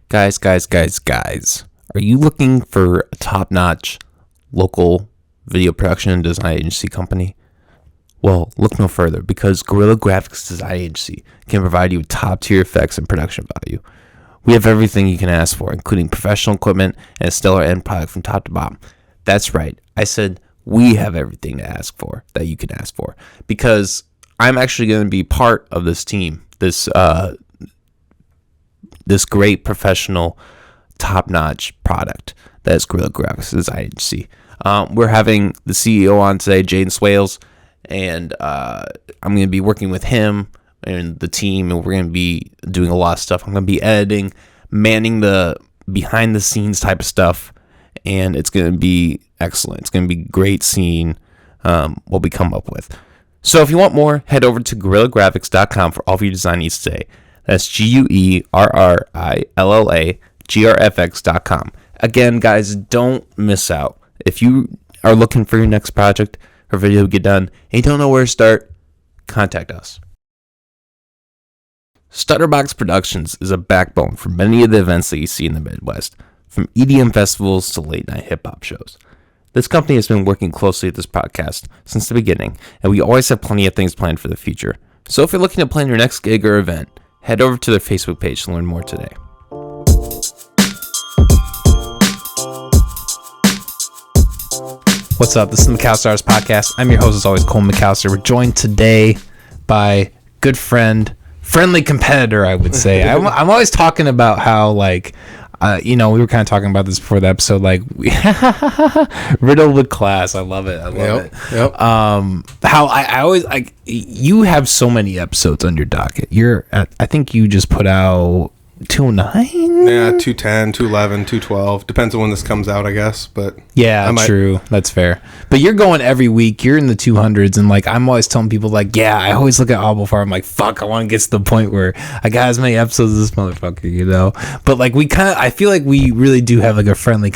Guys. Are you looking for a top-notch local video production and design agency company? Well, look no further, because Guerrilla Graphics Design Agency can provide you with top-tier effects and production value. We have everything you can ask for, including professional equipment and a stellar end product from top to bottom. That's right. I said we have everything to ask for that you can ask for, because I'm actually going to be part of this team, this great professional, top-notch product that is Guerrilla Graphics Design Agency. We're having the CEO on today, Jaden Swales, and I'm going to be working with him and the team, and we're going to be doing a lot of stuff. I'm going to be editing, manning the behind-the-scenes type of stuff, and it's going to be excellent. It's going to be great seeing what we come up with. So if you want more, head over to GuerrillaGraphics.com for all of your design needs today. That's GuerrillaGraphics.com. Again, guys, don't miss out. If you are looking for your next project or video to get done and you don't know where to start, contact us. Stutterbox Productions is a backbone for many of the events that you see in the Midwest, from EDM festivals to late-night hip-hop shows. This company has been working closely with this podcast since the beginning, and we always have plenty of things planned for the future. So if you're looking to plan your next gig or event, head over to their Facebook page to learn more today. What's up? This is the McAllister's Podcast. I'm your host, as always, Cole McAllister. We're joined today by good friend, friendly competitor, I would say. I'm always talking about how, like, we were kind of talking about this before the episode, like, riddled with class. I love it. Yep. How I always, like, you have so many episodes on your docket. I think you just put out 209? Yeah, 210, 211, 212. Depends on when this comes out, I guess. But yeah, true. That's fair. But you're going every week. You're in the 200s. And, like, I'm always telling people, like, yeah, I always look at Audible Farm. I'm like, fuck, I want to get to the point where I got as many episodes as this motherfucker, you know? But, like, I feel like we really do have, like, a friendly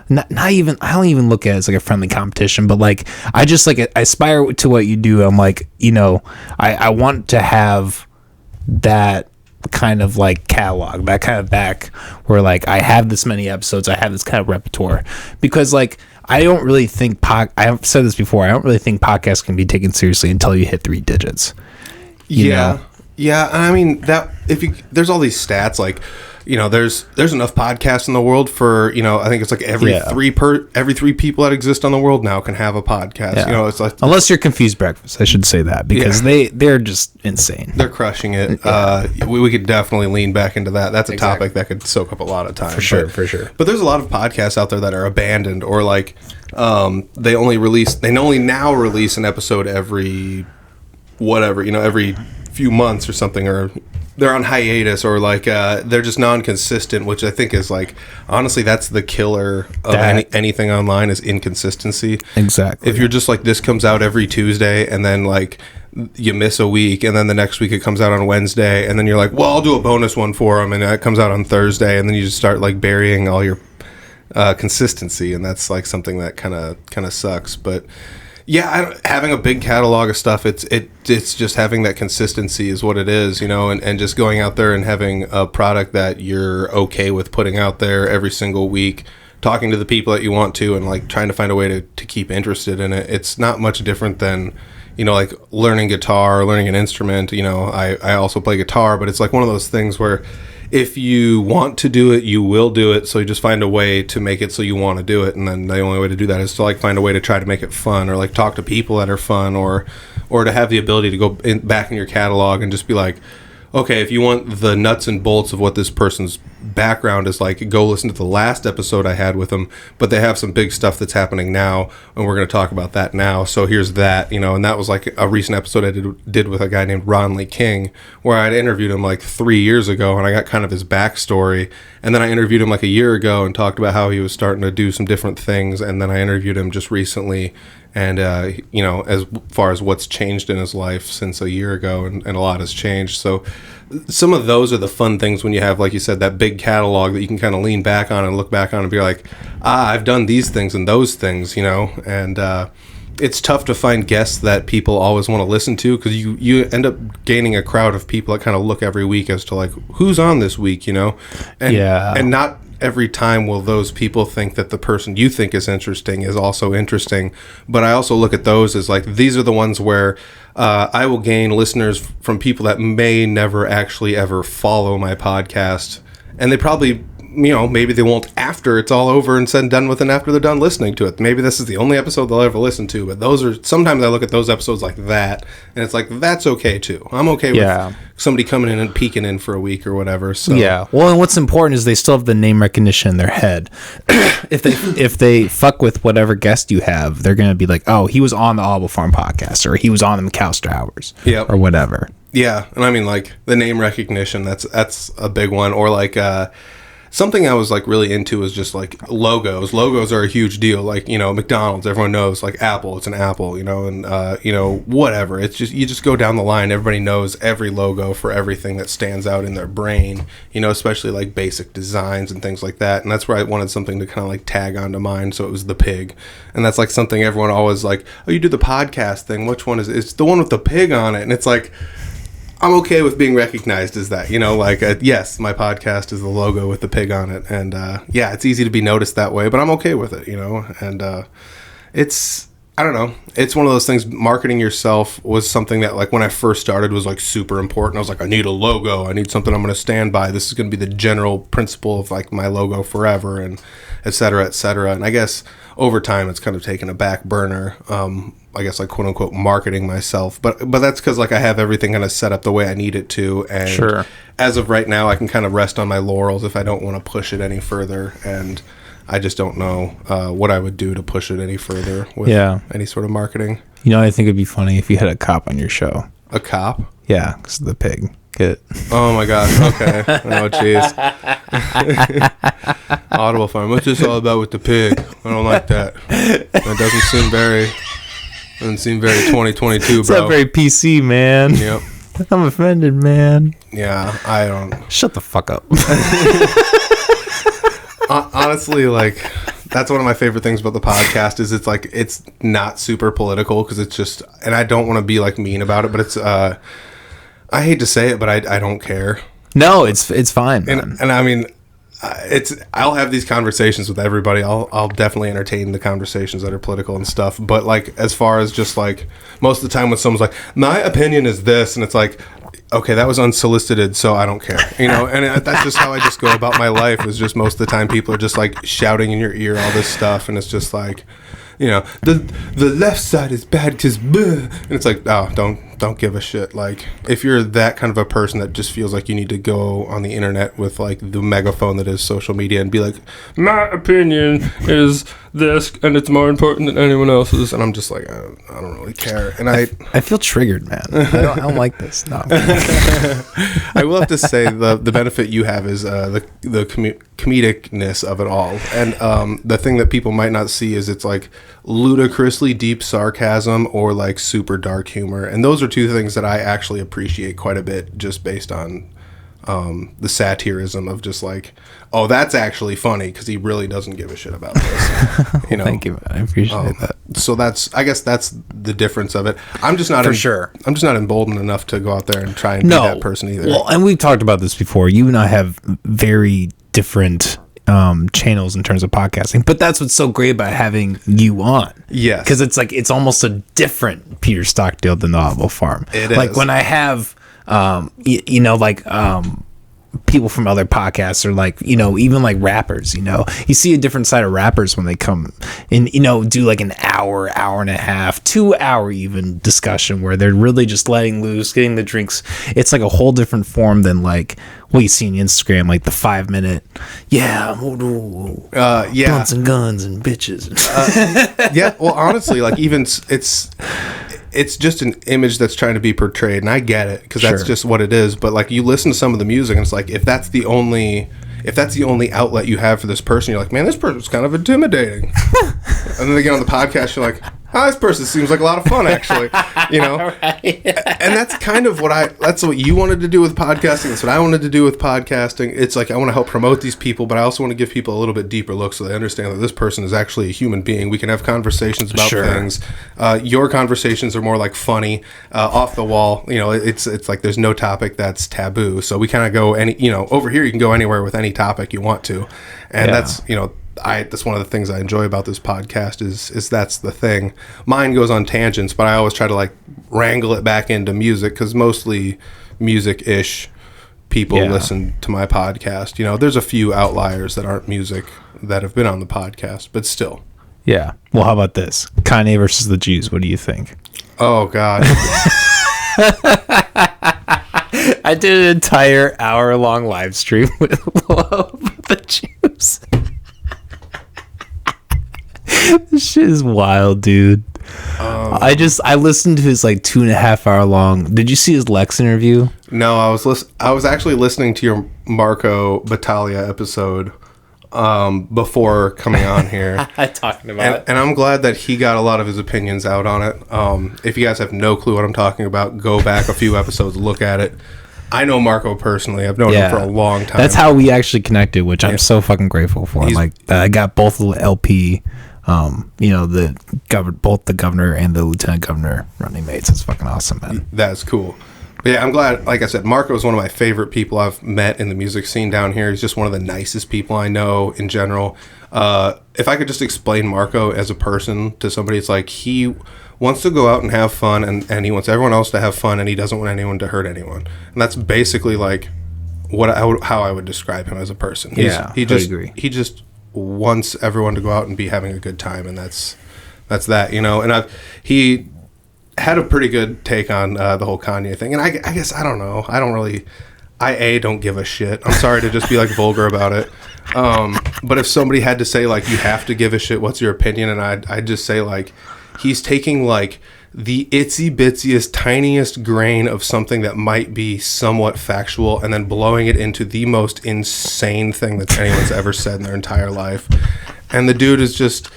not even, I don't even look at it as like a friendly competition, but like I just like I aspire to what you do. I'm like, I want to have that kind of like catalog, that kind of back where like I have this many episodes, I have this kind of repertoire, because like I don't really think I've said this before, I don't really think podcasts can be taken seriously until you hit 3 digits. Yeah. I mean, that there's all these stats, like, there's enough podcasts in the world for, I think it's like every three people that exist on the world now can have a podcast. Yeah. It's like, unless you're Confused Breakfast, I should say that, because they're just insane. They're crushing it. Yeah. We could definitely lean back into that. That's a topic that could soak up a lot of time. For sure. But there's a lot of podcasts out there that are abandoned, or like they only now release an episode every every few months or something, or they're on hiatus, or like they're just non-consistent, which I think is like, honestly, that's the killer of anything online, is inconsistency. Exactly. If you're just like, this comes out every Tuesday, and then like you miss a week, and then the next week it comes out on Wednesday, and then you're like, well, I'll do a bonus one for them, and it comes out on Thursday, and then you just start like burying all your consistency, and that's like something that kind of sucks. But yeah, having a big catalog of stuff, it's just having that consistency is what it is, and just going out there and having a product that you're okay with putting out there every single week, talking to the people that you want to, and like trying to find a way to keep interested in it. It's not much different than, like learning guitar or learning an instrument. I also play guitar, but it's like one of those things where if you want to do it, you will do it. So you just find a way to make it so you want to do it. And then the only way to do that is to like find a way to try to make it fun, or like talk to people that are fun, or to have the ability to go back in your catalog and just be like, okay, if you want the nuts and bolts of what this person's background is like, go listen to the last episode I had with them, but they have some big stuff that's happening now, and we're going to talk about that now. So here's that, and that was like a recent episode I did with a guy named Ron Lee King, where I'd interviewed him like 3 years ago, and I got kind of his backstory. And then I interviewed him like a year ago and talked about how he was starting to do some different things. And then I interviewed him just recently, and as far as what's changed in his life since a year ago, and a lot has changed. So some of those are the fun things when you have, like you said, that big catalog that you can kind of lean back on and look back on and be like, I've done these things and those things, and it's tough to find guests that people always want to listen to, because you end up gaining a crowd of people that kind of look every week as to like who's on this week, you know, and not every time will those people think that the person you think is interesting is also interesting. But I also look at those as like, these are the ones where I will gain listeners from people that may never actually ever follow my podcast, and they probably, you know, maybe they won't after it's all over and said and done with, and after they're done listening to it. Maybe this is the only episode they'll ever listen to, but those are, sometimes I look at those episodes like that, and it's like, that's okay too. I'm okay with somebody coming in and peeking in for a week or whatever. So yeah. Well, and what's important is they still have the name recognition in their head. if they fuck with whatever guest you have, they're gonna be like, oh, he was on the Audible Farm podcast, or he was on the McAllister Hours, or whatever. Yeah, and I mean, like, the name recognition, that's a big one. Or like something I was like really into is just like logos. Logos are a huge deal. Like, you know, McDonald's, everyone knows, like Apple, it's an apple, you know, and you know, whatever. It's just, you just go down the line, everybody knows every logo for everything that stands out in their brain, you know, especially like basic designs and things like that. And that's where I wanted something to kind of like tag onto mine, so it was the pig. And that's like something everyone always like, oh, you do the podcast thing, which one is it? It's the one with the pig on it. And it's like, I'm okay with being recognized as that, you know, like, yes, my podcast is the logo with the pig on it. And, yeah, it's easy to be noticed that way, but I'm okay with it, you know, and it's, I don't know, it's one of those things. Marketing yourself was something that, like, when I first started was like super important. I was like, I need a logo. I need something I'm going to stand by. This is going to be the general principle of like my logo forever, and et cetera, et cetera. And I guess over time it's kind of taken a back burner. I guess, like, quote unquote marketing myself, but that's because like I have everything kind of set up the way I need it to, and as of right now I can kind of rest on my laurels if I don't want to push it any further, and I just don't know what I would do to push it any further with any sort of marketing. You know, I think it'd be funny if you had a cop on your show. A cop? Yeah, because of the pig. Get it? Oh my gosh. Okay. Oh jeez. Audible Farm. What's this all about with the pig? I don't like that. That doesn't seem very 2022, bro. It's not very PC, man. Yep. I'm offended, man. Yeah, I don't. Shut the fuck up. Honestly, like, that's one of my favorite things about the podcast is it's like, it's not super political, because it's just, and I don't want to be like mean about it, but it's I hate to say it, but I don't care. No, it's fine, man. And I mean, I'll have these conversations with everybody. I'll definitely entertain the conversations that are political and stuff. But like, as far as just like, most of the time when someone's like, my opinion is this, and it's like, okay, that was unsolicited, so I don't care, you know. And that's just how I just go about my life. Is just most of the time people are just like shouting in your ear all this stuff, and it's just like, you know, the left side is bad because, and it's like, oh, don't give a shit. Like, if you're that kind of a person that just feels like you need to go on the internet with like the megaphone that is social media and be like, my opinion is this, and it's more important than anyone else's, and I'm just like, I don't really care. And I feel triggered, man. I don't like this. No. I will have to say the benefit you have is the comedicness of it all, and the thing that people might not see is it's like ludicrously deep sarcasm or like super dark humor, and those are two things that I actually appreciate quite a bit, just based on the satirism of just like, oh, that's actually funny because he really doesn't give a shit about this. You know, thank you, man. I appreciate that. So I guess that's the difference of it. I'm just not I'm just not emboldened enough to go out there and try and be that person either. Well, and we've talked about this before. You and I have very different channels in terms of podcasting, but that's what's so great about having you on. Yes, because it's like, it's almost a different Peter Stockdale than the Audible Farm. It is. Like when I have you know, like people from other podcasts, or like, you know, even like rappers, you know, you see a different side of rappers when they come and, you know, do like an hour and a half, 2 hour even discussion where they're really just letting loose, getting the drinks. It's like a whole different form than like what you see on Instagram, like the 5 minute, blunts and guns and bitches. Yeah, well, honestly, like, even it's just an image that's trying to be portrayed, and I get it, because that's just what it is. But like, you listen to some of the music, and it's like, if that's the only outlet you have for this person, you're like, man, this person's kind of intimidating. And then they get on the podcast, you're like, oh, this person seems like a lot of fun, actually. Right. And that's kind of that's what you wanted to do with podcasting. That's what I wanted to do with podcasting. It's like I want to help promote these people, but I also want to give people a little bit deeper look so they understand that this person is actually a human being. We can have conversations about things. Your conversations are more like funny, off the wall. It's like there's no topic that's taboo. So we kind of go over here you can go anywhere with any topic you want to. And that's that's one of the things I enjoy about this podcast is that's the thing. Mine goes on tangents, but I always try to like wrangle it back into music because mostly music-ish people listen to my podcast. There's a few outliers that aren't music that have been on the podcast, but still. Yeah. Well, how about this? Kanye versus the Jews. What do you think? Oh, God. I did an entire hour-long live stream with the Jews. This shit is wild, dude. I listened to his like 2.5 hour long. Did you see his Lex interview? No, I was actually listening to your Marco Battaglia episode before coming on here. Talking about it. And I'm glad that he got a lot of his opinions out on it. If you guys have no clue what I'm talking about, go back a few episodes, look at it. I know Marco personally. I've known him for a long time. That's how we actually connected, which I'm so fucking grateful for. I got both the LP, both the governor and the lieutenant governor running mates. It's fucking awesome, man. That's cool. But yeah, I'm glad. Like I said, Marco is one of my favorite people I've met in the music scene down here. He's just one of the nicest people I know in general. If I could just explain Marco as a person to somebody, it's like he wants to go out and have fun, and he wants everyone else to have fun, and he doesn't want anyone to hurt anyone. And that's basically like how I would describe him as a person. He agree. He just wants everyone to go out and be having a good time, and that's that. And he had a pretty good take on the whole Kanye thing, and I guess I don't know. I don't give a shit. I'm sorry to just be like vulgar about it. But if somebody had to say like you have to give a shit, what's your opinion? And I'd just say like he's taking like the itsy bitsiest, tiniest grain of something that might be somewhat factual and then blowing it into the most insane thing that anyone's ever said in their entire life. And the dude is just,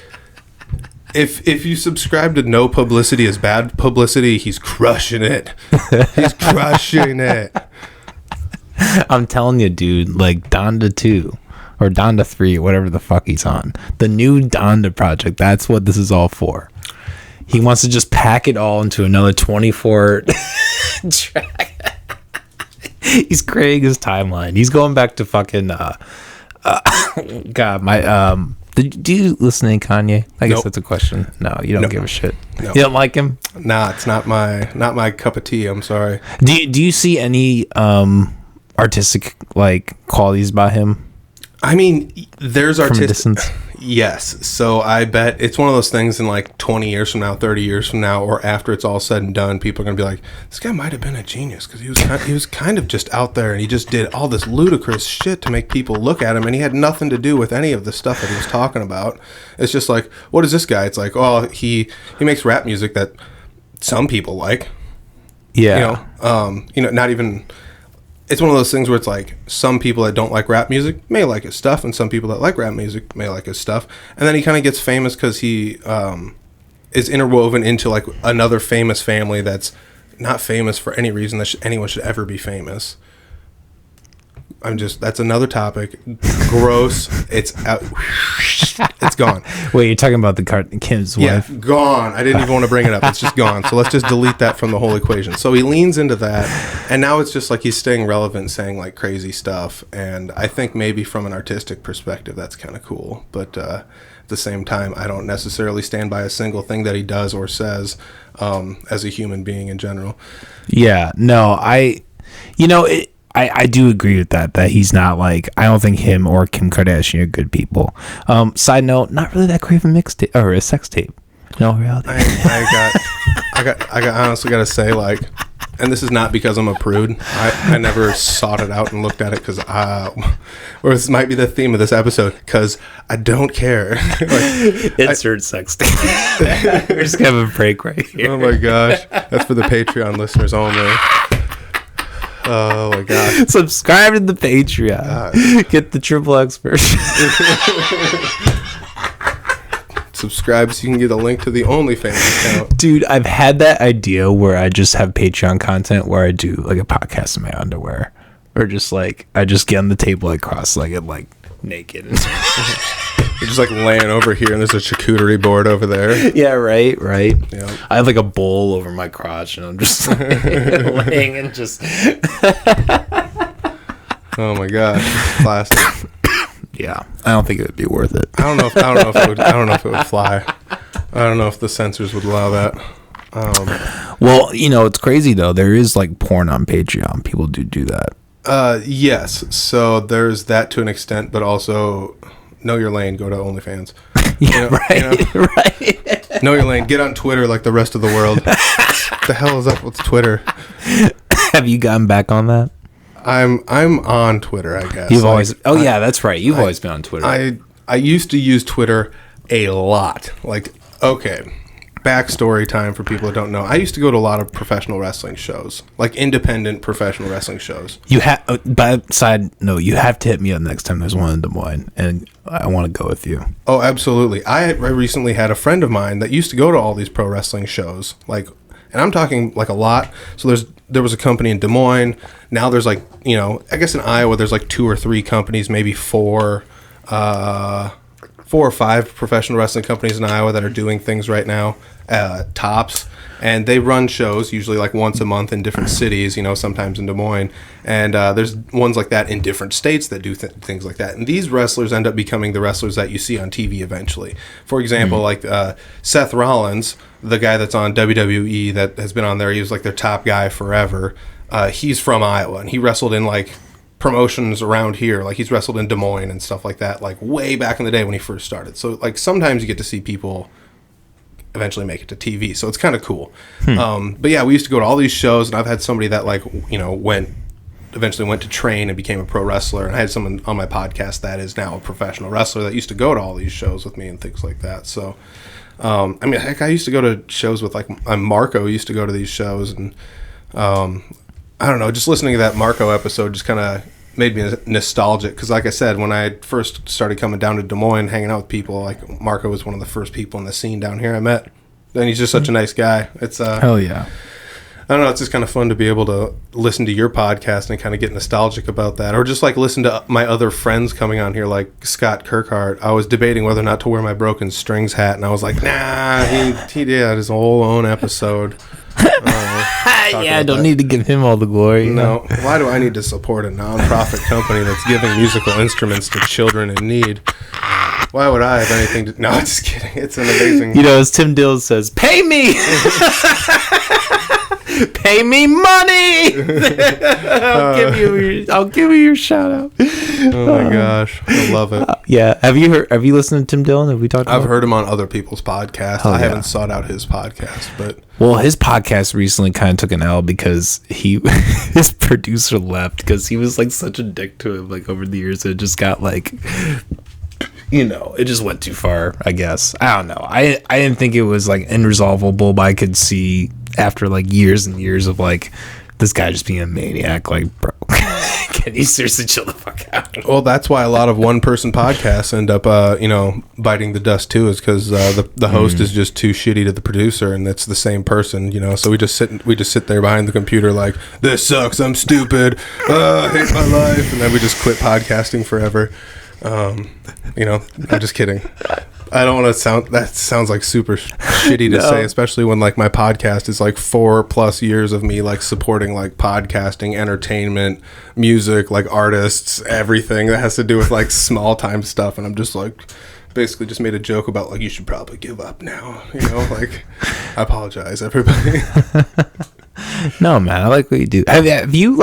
if you subscribe to no publicity is bad publicity, he's crushing it. He's crushing it. I'm telling you, dude, like Donda 2 or Donda 3, whatever the fuck he's on. The new Donda project, that's what this is all for. He wants to just pack it all into another 24 track. He's creating his timeline. He's going back to fucking God, my do you listen to Kanye? I guess that's a question. No, you don't give a shit. No. You don't like him? Nah, it's not my cup of tea. I'm sorry. Do you see any artistic like qualities about him? I mean, there's artistic. Distance. Yes. So I bet it's one of those things in like 20 years from now, 30 years from now, or after it's all said and done, people are going to be like, this guy might have been a genius because he was kind of just out there and he just did all this ludicrous shit to make people look at him, and he had nothing to do with any of the stuff that he was talking about. It's just like, what is this guy? It's like, oh, he makes rap music that some people like. Yeah. Not even... It's one of those things where it's like some people that don't like rap music may like his stuff, and some people that like rap music may like his stuff. And then he kind of gets famous because he is interwoven into like another famous family that's not famous for any reason that anyone should ever be famous. That's another topic. Gross. It's out. It's gone. Wait, you're talking about the Kim's wife? Yeah, gone. I didn't even want to bring it up. It's just gone. So let's just delete that from the whole equation. So he leans into that, and now it's just like he's staying relevant, saying like crazy stuff. And I think maybe from an artistic perspective, that's kind of cool. But at the same time, I don't necessarily stand by a single thing that he does or says as a human being in general. Yeah. No, I do agree with that he's not like, I don't think him or Kim Kardashian are good people. Side note, not really that great of a mixtape or a sex tape. No reality. I honestly got to say, like, and this is not because I'm a prude. I never sought it out and looked at it because or this might be the theme of this episode, because I don't care. Insert sex tape. We're just gonna have a break right here. Oh my gosh, that's for the Patreon listeners only. Oh my god! Subscribe to the Patreon. Get the XXX version. subscribe so you can get a link to the OnlyFans account. Dude, I've had that idea where I just have Patreon content where I do like a podcast in my underwear, or just like I just get on the table like cross-legged, like naked. You're just like laying over here, and there's a charcuterie board over there. Yeah, right. Yeah. I have like a bowl over my crotch, and I'm just like, laying and just. Oh my gosh, classic. Yeah, I don't think it would be worth it. I don't know if it would fly. I don't know if the censors would allow that. Well, it's crazy though. There is like porn on Patreon. People do that. Yes. So there's that to an extent, but also know your lane. Go to OnlyFans. Yeah, right. Know your lane. Get on Twitter like the rest of the world. What the hell is up with Twitter? Have you gotten back on that? I'm on Twitter, I guess. You've always. Oh yeah, that's right. You've always been on Twitter. I used to use Twitter a lot. Like, okay, backstory time for people who don't know. I used to go to a lot of professional wrestling shows, like independent professional wrestling shows. You have. By side note, you have to hit me up next time there's one in Des Moines, and I want to go with you. Oh, absolutely. I recently had a friend of mine that used to go to all these pro wrestling shows, like, and I'm talking like a lot. So there was a company in Des Moines. Now there's like, I guess in Iowa there's like 2 or 3 companies, maybe 4 or 5 professional wrestling companies in Iowa that are doing things right now, tops. And they run shows usually like once a month in different cities, sometimes in Des Moines. And there's ones like that in different states that do things like that. And these wrestlers end up becoming the wrestlers that you see on TV eventually. For example, like Seth Rollins, the guy that's on WWE that has been on there, he was like their top guy forever. He's from Iowa, and he wrestled in like promotions around here. Like he's wrestled in Des Moines and stuff like that, like way back in the day when he first started. So like sometimes you get to see people eventually make it to TV, so it's kind of cool. But yeah, we used to go to all these shows, and I've had somebody that like eventually went to train and became a pro wrestler, and I had someone on my podcast that is now a professional wrestler that used to go to all these shows with me and things like that. So I mean, heck, I used to go to shows with like Marco used to go to these shows, and I don't know, just listening to that Marco episode just kind of made me nostalgic, because like I said, when I first started coming down to Des Moines, hanging out with people, like Marco was one of the first people in the scene down here I met, and he's just such a nice guy. It's hell yeah. I don't know, it's just kind of fun to be able to listen to your podcast and kind of get nostalgic about that, or just like listen to my other friends coming on here, like Scott Kirkhart. I was debating whether or not to wear my Broken Strings hat, and I was like, nah, he did his whole own episode. Yeah, I don't need to give him all the glory. No, why do I need to support a nonprofit company that's giving musical instruments to children in need? Why would I have anything to... No, I'm just kidding. It's an amazing... as Tim Dills says, pay me! Pay me money! I'll give you your shout out. Oh my gosh, I love it. Yeah, have you listened to Tim Dillon? Have we talked about I've heard him on other people's podcasts. I haven't sought out his podcast, but... Well, his podcast recently kind of took an L because his producer left because he was like such a dick to him like over the years. It just got like, it just went too far, I guess. I don't know. I didn't think it was like irresolvable, but I could see after like years and years of like this guy just being a maniac, like, bro, can you seriously chill the fuck out? Well, that's why a lot of one-person podcasts end up, biting the dust too, is because the host is just too shitty to the producer, and it's the same person, So we just sit there behind the computer like, this sucks, I'm stupid, I hate my life, and then we just quit podcasting forever. I'm just kidding. I don't want to sound... That sounds like super shitty to say, especially when like my podcast is like 4+ years of me like supporting like podcasting, entertainment, music, like artists, everything that has to do with like small time stuff, and I'm just like basically just made a joke about like, you should probably give up now. Like, I apologize, everybody. No, man, I like what you do. Have you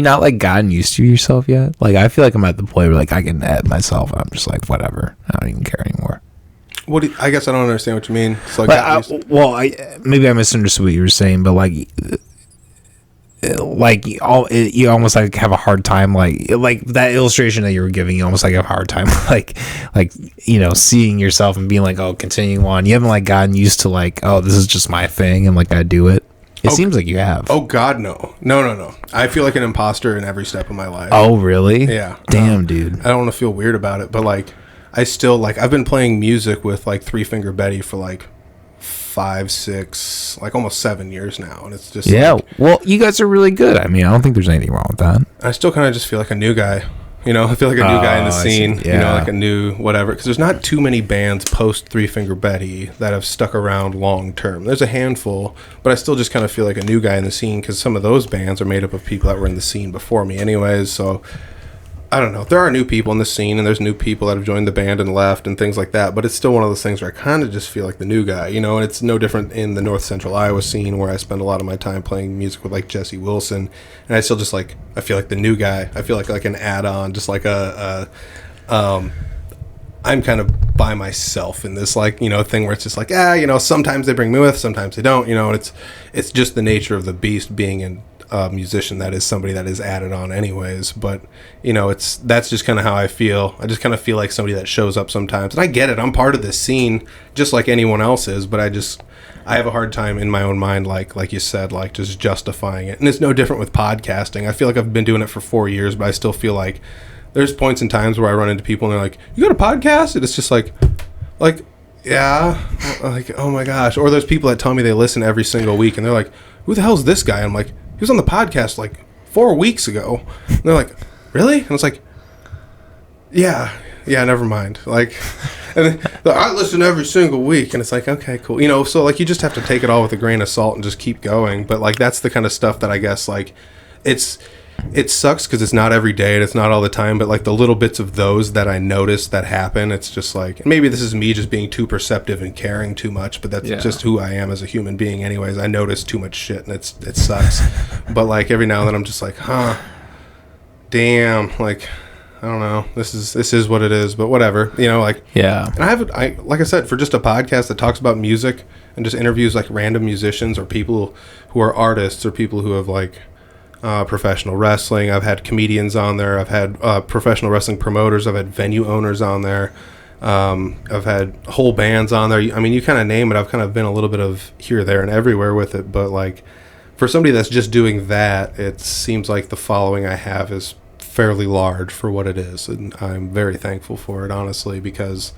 not like gotten used to yourself yet? Like, I feel like I'm at the point where like I can edit myself, and I'm just like, whatever, I don't even care anymore. I guess I don't understand what you mean. So like, maybe I misunderstood what you were saying, but like you almost like have a hard time like that illustration that you were giving. You almost like have a hard time like seeing yourself and being like, oh, continuing on. You haven't like gotten used to like, oh, this is just my thing, and like I do it. It seems like you have. Oh God, no. I feel like an imposter in every step of my life. Oh really? Yeah. Damn, dude. I don't want to feel weird about it, but like, I still like, I've been playing music with like Three Finger Betty for like 5, 6, like almost 7 years now, and it's just like, well, you guys are really good. I mean, I don't think there's anything wrong with that. I still kind of just feel like a new guy. You know, I feel like a new guy in the scene. Yeah. You know, like a new whatever. Because there's not too many bands post Three Finger Betty that have stuck around long term. There's a handful, but I still just kind of feel like a new guy in the scene because some of those bands are made up of people that were in the scene before me, anyways. So I don't know. There are new people in the scene, and there's new people that have joined the band and left and things like that. But it's still one of those things where I kind of just feel like the new guy, you know. And it's no different in the North Central Iowa scene where I spend a lot of my time playing music with like Jesse Wilson, and I still just like I feel like the new guy. I feel like an add-on, just like I'm kind of by myself in this like, you know, thing where it's just like, you know, sometimes they bring me with, sometimes they don't, you know. And it's just the nature of the beast being in. Musician that is somebody that is added on anyways, but you know, that's just kind of how I feel. I just kind of feel like somebody that shows up sometimes, and I get it, I'm part of this scene just like anyone else is, but I have a hard time in my own mind, like you said, like just justifying it. And it's no different with podcasting. I feel like I've been doing it for 4 years, but I still feel like there's points and times where I run into people and they're like, you got a podcast? And it's just like yeah, like, oh my gosh. Or there's people that tell me they listen every single week and they're like, who the hell is this guy? I'm like, he was on the podcast like 4 weeks ago. And they're like, really? And it's like, yeah, never mind. Like, and then, I listen every single week, and it's like, okay, cool. You know, so like you just have to take it all with a grain of salt and just keep going. But like that's the kind of stuff that I guess like it sucks because it's not every day and it's not all the time. But like the little bits of those that I notice that happen, it's just like, maybe this is me just being too perceptive and caring too much, but that's just who I am as a human being anyways. I notice too much shit and it sucks. But like every now and then I'm just like, damn, like I don't know, this is what it is, but whatever, you know, like, yeah. And I like I said, for just a podcast that talks about music and just interviews like random musicians or people who are artists or people who have like professional wrestling. I've had comedians on there. I've had professional wrestling promoters. I've had venue owners on there. I've had whole bands on there. I mean, you kind of name it. I've kind of been a little bit of here, there, and everywhere with it. But like, for somebody that's just doing that, it seems like the following I have is fairly large for what it is, and I'm very thankful for it, honestly, because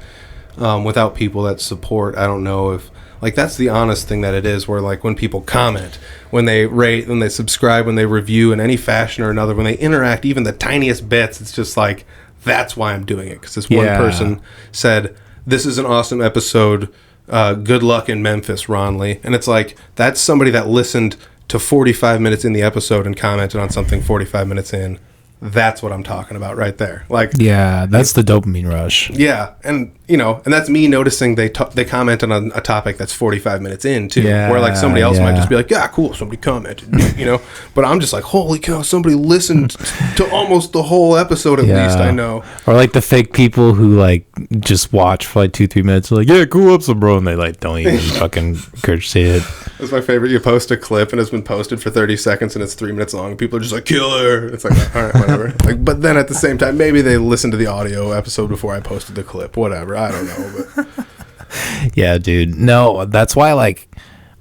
without people that support, I don't know if, like, that's the honest thing that it is, where like when people comment, when they rate, when they subscribe, when they review in any fashion or another, when they interact even the tiniest bits, it's just like, that's why I'm doing it, because this one person said, this is an awesome episode, good luck in Memphis, Ron Lee. And it's like, that's somebody that listened to 45 minutes in the episode and commented on something 45 minutes in. That's what I'm talking about right there. Like, yeah, that's the dopamine rush. Yeah, and you know, and that's me noticing they commented on a topic that's 45 minutes in too. Yeah, where like somebody else might just be like, yeah, cool, somebody commented, you know. But I'm just like, holy cow, somebody listened to almost the whole episode at least. I know. Or like the fake people who like just watch for like 2-3 minutes, like, yeah, cool episode, bro, and they like don't even fucking see it. That's my favorite. You post a clip and it's been posted for 30 seconds and it's 3 minutes long and people are just like, killer. It's like, all right, whatever. Like, but then at the same time, maybe they listened to the audio episode before I posted the clip. Whatever. I don't know. But yeah, dude. No, that's why, like,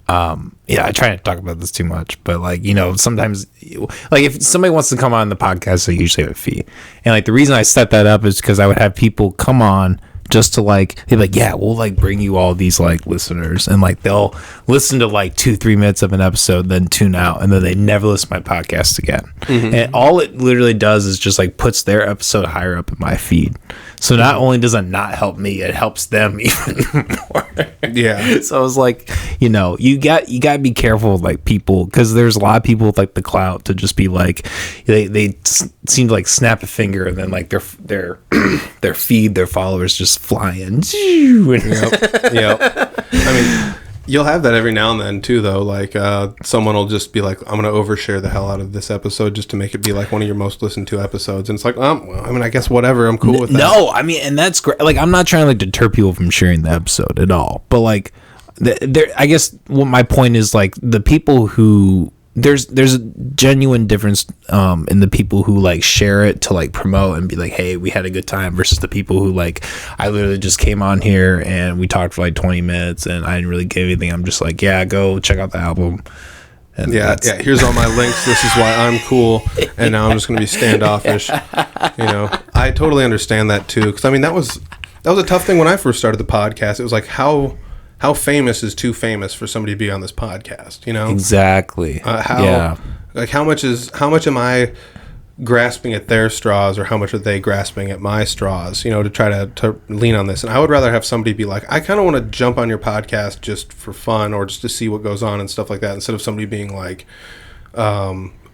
I try not to talk about this too much, but like, you know, sometimes, like, if somebody wants to come on the podcast, I usually have a fee. And like, the reason I set that up is because I would have people come on just to like, they'd be like, yeah, we'll like bring you all these like listeners, and like they'll listen to like 2-3 minutes of an episode, then tune out, and then they never listen to my podcast again. Mm-hmm. And all it literally does is just like puts their episode higher up in my feed. So not only does it not help me, it helps them even more. Yeah. So I was like, you know, you got to be careful with like people, because there's a lot of people with like the clout to just be like, they seem to like snap a finger and then like their their feed, their followers just flying. Yep. I mean, you'll have that every now and then too, though. Like someone will just be like, I'm gonna overshare the hell out of this episode just to make it be like one of your most listened to episodes, and it's like, well, I mean, I guess whatever, I'm cool with that. No, I mean, and that's great. Like, I'm not trying to like deter people from sharing the episode at all, but like I guess what my point is, like, the people who there's a genuine difference in the people who like share it to like promote and be like, hey, we had a good time, versus the people who like, I literally just came on here and we talked for like 20 minutes and I didn't really give anything. I'm just like, yeah, go check out the album. And here's all my links. This is why I'm cool, and now I'm just going to be standoffish. You know, I totally understand that too, because I mean, that was that was a tough thing when I first started the podcast. It was like, how famous is too famous for somebody to be on this podcast? You know, exactly. Like how much am I grasping at their straws, or how much are they grasping at my straws? You know, to try to lean on this. And I would rather have somebody be like, I kind of want to jump on your podcast just for fun, or just to see what goes on and stuff like that, instead of somebody being like,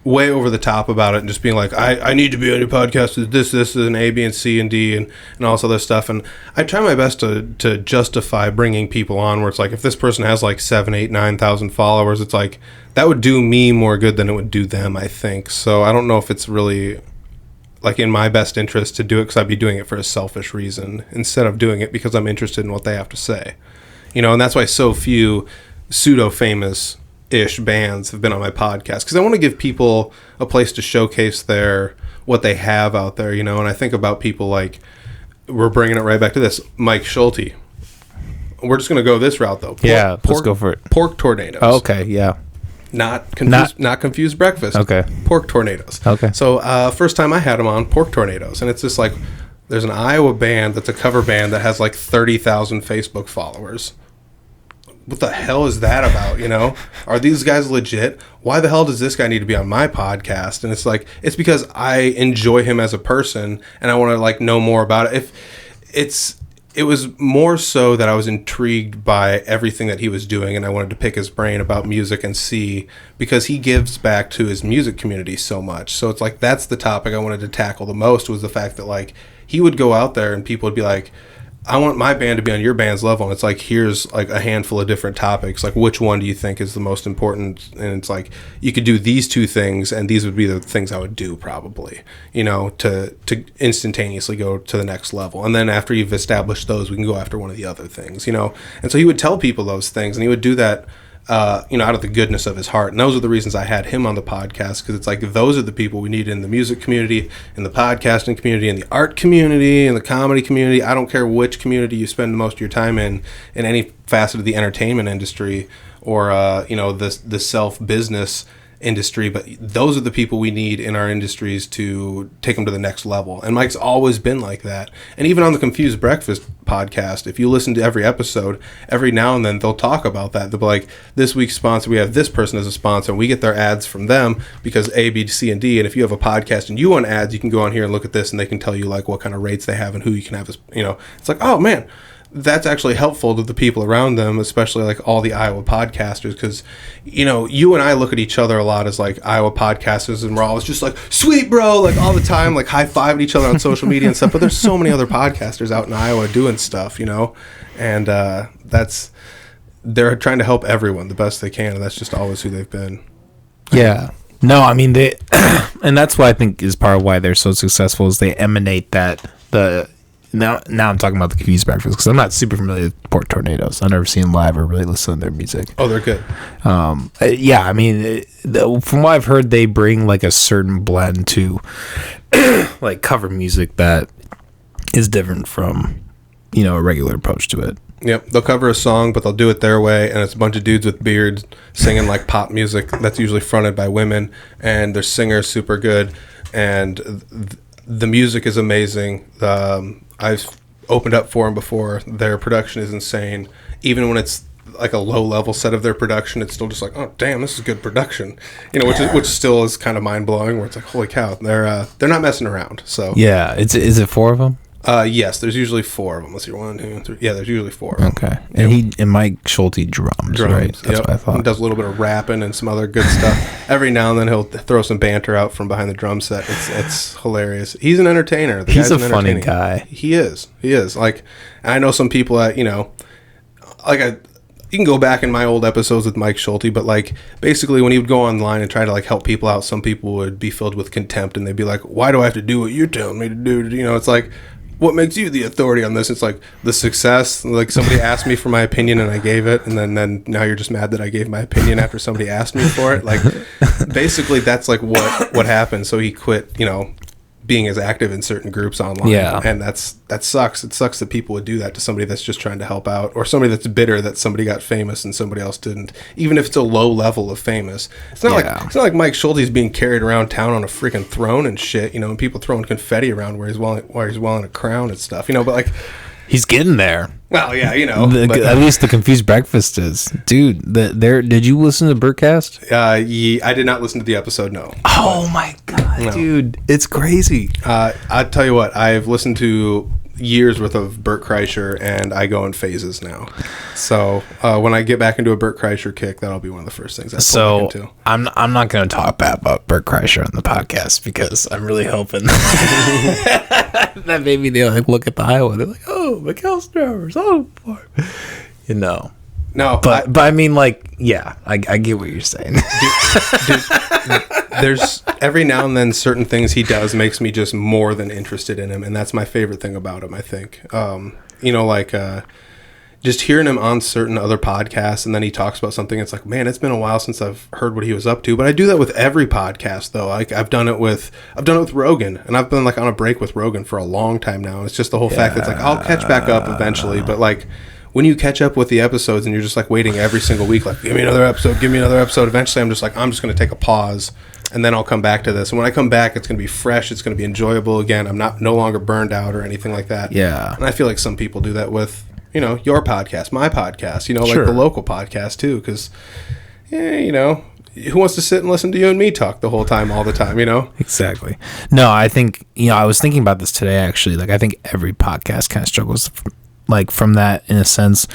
way over the top about it and just being like, I need to be on your podcast. This is an A, B, and C, and D, and all this other stuff. And I try my best to justify bringing people on where it's like, if this person has like 7, 8, 9,000 followers, it's like, that would do me more good than it would do them, I think. So I don't know if it's really like in my best interest to do it, because I'd be doing it for a selfish reason instead of doing it because I'm interested in what they have to say. You know, and that's why so few pseudo-famous ish bands have been on my podcast, because I want to give people a place to showcase what they have out there, you know. And I think about people like, we're bringing it right back to this, Mike Schulte. We're just going to go this route though. Let's go for it. Pork tornadoes. Oh, okay, yeah. Not confused breakfast. Okay. Pork tornadoes. Okay. So first time I had them on, Pork Tornadoes, and it's just like, there's an Iowa band that's a cover band that has like 30,000 Facebook followers. What the hell is that about, you know? Are these guys legit? Why the hell does this guy need to be on my podcast? And it's like, it's because I enjoy him as a person and I want to like know more about it. It was more so that I was intrigued by everything that he was doing, and I wanted to pick his brain about music and see, because he gives back to his music community so much. So it's like, that's the topic I wanted to tackle the most, was the fact that like, he would go out there and people would be like, I want my band to be on your band's level. And it's like, here's like a handful of different topics. Like, which one do you think is the most important? And it's like, you could do these two things, and these would be the things I would do probably, you know, to instantaneously go to the next level. And then after you've established those, we can go after one of the other things, you know? And so he would tell people those things, and he would do that, you know, out of the goodness of his heart. And those are the reasons I had him on the podcast, because it's like, those are the people we need in the music community, in the podcasting community, in the art community, in the comedy community. I don't care which community you spend most of your time in any facet of the entertainment industry, or you know, the self-business industry, but those are the people we need in our industries to take them to the next level. And Mike's always been like that. And even on the Confused Breakfast podcast, if you listen to every episode, every now and then they'll talk about that. They'll be like, this week's sponsor, we have this person as a sponsor, and we get their ads from them because A, B, C, and D. And if you have a podcast and you want ads, you can go on here and look at this, and they can tell you like what kind of rates they have and who you can have as, you know. It's like, oh man, that's actually helpful to the people around them, especially like all the Iowa podcasters, because, you know, you and I look at each other a lot as like Iowa podcasters, and we're always just like, sweet bro, like all the time, like high-fiving each other on social media and stuff. But there's so many other podcasters out in Iowa doing stuff, you know, and they're trying to help everyone the best they can, and that's just always who they've been. Yeah. No, I mean, they, and that's why I think is part of why they're so successful, is they emanate now I'm talking about the Confused Breakfast, because I'm not super familiar with Pork Tornadoes. I've never seen them live or really listened to their music. Oh, they're good. Yeah, I mean, from what I've heard, they bring like a certain blend to like cover music that is different from, you know, a regular approach to it. Yep, they'll cover a song, but they'll do it their way, and it's a bunch of dudes with beards singing like pop music that's usually fronted by women, and their singer's super good, and the music is amazing. I've opened up for them before. Their production is insane. Even when it's like a low level set of their production, it's still just like, oh damn, this is good production. You know, which still is kind of mind blowing. Where it's like, holy cow, they're not messing around. So yeah, is it 4 of them? Yes, there's usually 4 of them. Let's see, 1, 2, 3. Yeah, there's usually 4 of them. Okay, and Mike Schulte drums, right? That's what I thought. He does a little bit of rapping and some other good stuff. Every now and then he'll throw some banter out from behind the drum set. It's hilarious. He's an entertainer. He's a funny guy. He is. Like, I know some people that, you know, like you can go back in my old episodes with Mike Schulte, but like basically when he would go online and try to like help people out, some people would be filled with contempt, and they'd be like, why do I have to do what you're telling me to do? You know, it's like, what makes you the authority on this? It's like the success. Like, somebody asked me for my opinion and I gave it, and then now you're just mad that I gave my opinion after somebody asked me for it. Like, basically that's like what happened. So he quit, you know, being as active in certain groups online. Yeah. And that sucks. It sucks that people would do that to somebody that's just trying to help out, or somebody that's bitter that somebody got famous and somebody else didn't, even if it's a low level of famous. It's not like Mike Schulte's being carried around town on a freaking throne and shit, you know, and people throwing confetti around while he's wearing a crown and stuff, you know, but like, He's getting there. Well, yeah, At least the Confused Breakfast is. Dude, did you listen to Bertcast? I did not listen to the episode, no. Oh my God, dude. It's crazy. I'll tell you what, I've listened to years worth of Bert Kreischer, and I go in phases now. So when I get back into a Bert Kreischer kick, that'll be one of the first things I pull back into. I'm not going to talk bad about Bert Kreischer on the podcast because I'm really hoping that maybe they'll look at the highway. They're like, oh, McAllister's Audible Farm. No, but I mean, I get what you're saying. Dude, there's every now and then certain things he does makes me just more than interested in him, and that's my favorite thing about him, I think. Just hearing him on certain other podcasts, and then he talks about something, it's like, man, it's been a while since I've heard what he was up to. But I do that with every podcast, though. Like I've done it with Rogan, and I've been on a break with Rogan for a long time now. It's just the whole fact that it's I'll catch back up eventually, but when you catch up with the episodes and you're just waiting every single week, give me another episode, eventually I'm just going to take a pause, and then I'll come back to this. And when I come back, it's going to be fresh, it's going to be enjoyable again. I'm no longer burned out or anything like that. Yeah. And I feel like some people do that with, your podcast, my podcast, sure. The local podcast too, because, who wants to sit and listen to you and me talk the whole time, all the time, Exactly. No, I think, I was thinking about this today, actually. I think every podcast kind of struggles from that in a sense,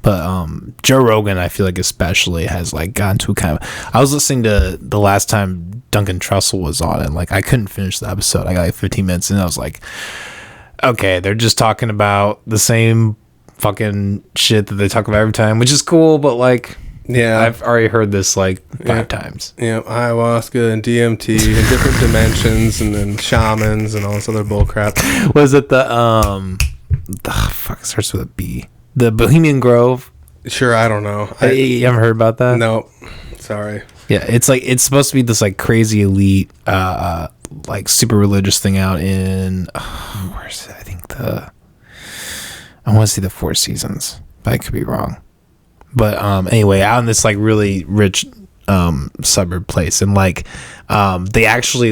but Joe Rogan, I feel like especially has gotten to kind of, I was listening to the last time Duncan Trussell was on, and I couldn't finish the episode. I got 15 minutes and I was like, okay, they're just talking about the same fucking shit that they talk about every time, which is cool, but yeah, I've already heard this 5 times. Yeah, ayahuasca and DMT and different dimensions, and then shamans and all this other bullcrap. Was it the fuck, it starts with a B? The Bohemian Grove? Sure, I don't know. You haven't heard about that? No, sorry. Yeah, it's it's supposed to be this crazy elite, super religious thing out in where's it? I think I want to see the Four Seasons, but I could be wrong. But anyway, out in this really rich suburb place, and they actually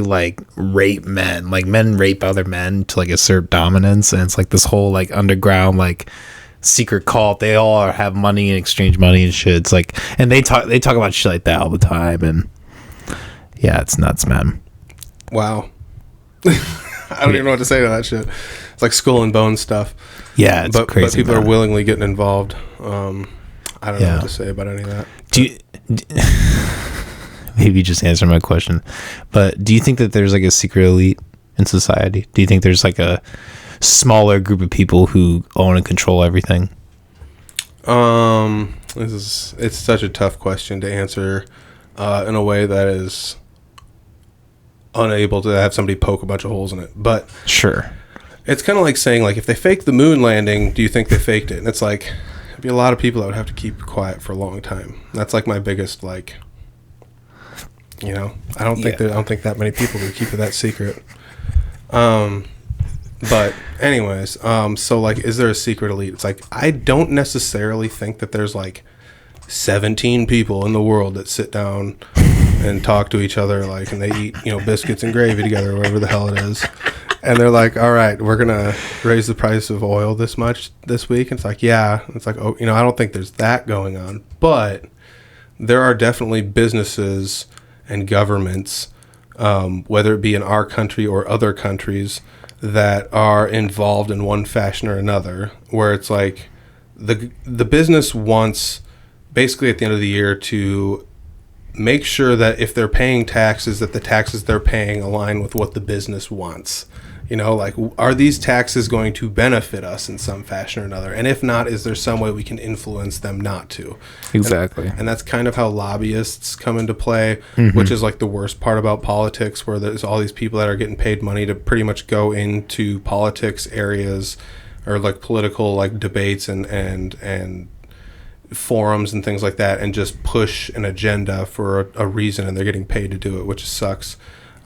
rape men. Men rape other men to assert dominance, and it's this whole underground secret cult. They all have money and exchange money and shit. It's and they talk about shit like that all the time, and yeah, it's nuts, man. Wow. I don't even know what to say to that shit. It's like Skull and Bones stuff. Yeah, it's crazy. But people are willingly getting involved. I don't know what to say about any of that. Maybe just answer my question, but do you think that there's a secret elite in society? Do you think there's a smaller group of people who own and control everything? It's such a tough question to answer in a way that is unable to have somebody poke a bunch of holes in it. But sure, it's kind of like saying if they faked the moon landing, do you think they faked it? And it's there'd be a lot of people that would have to keep quiet for a long time. That's my biggest I don't think that many people would keep it that secret. But anyways, so is there a secret elite? It's I don't necessarily think that there's 17 people in the world that sit down and talk to each other and they eat biscuits and gravy together or whatever the hell it is, and they're all right, we're gonna raise the price of oil this much this week. And it's yeah, it's oh, I don't think there's that going on, but there are definitely businesses and governments, whether it be in our country or other countries, that are involved in one fashion or another, where it's the business wants basically at the end of the year to make sure that if they're paying taxes, that the taxes they're paying align with what the business wants. Are these taxes going to benefit us in some fashion or another? And if not, is there some way we can influence them not to? Exactly. And that's kind of how lobbyists come into play, which is the worst part about politics, where there's all these people that are getting paid money to pretty much go into politics areas or political debates and forums and things like that, and just push an agenda for a reason, and they're getting paid to do it, which sucks.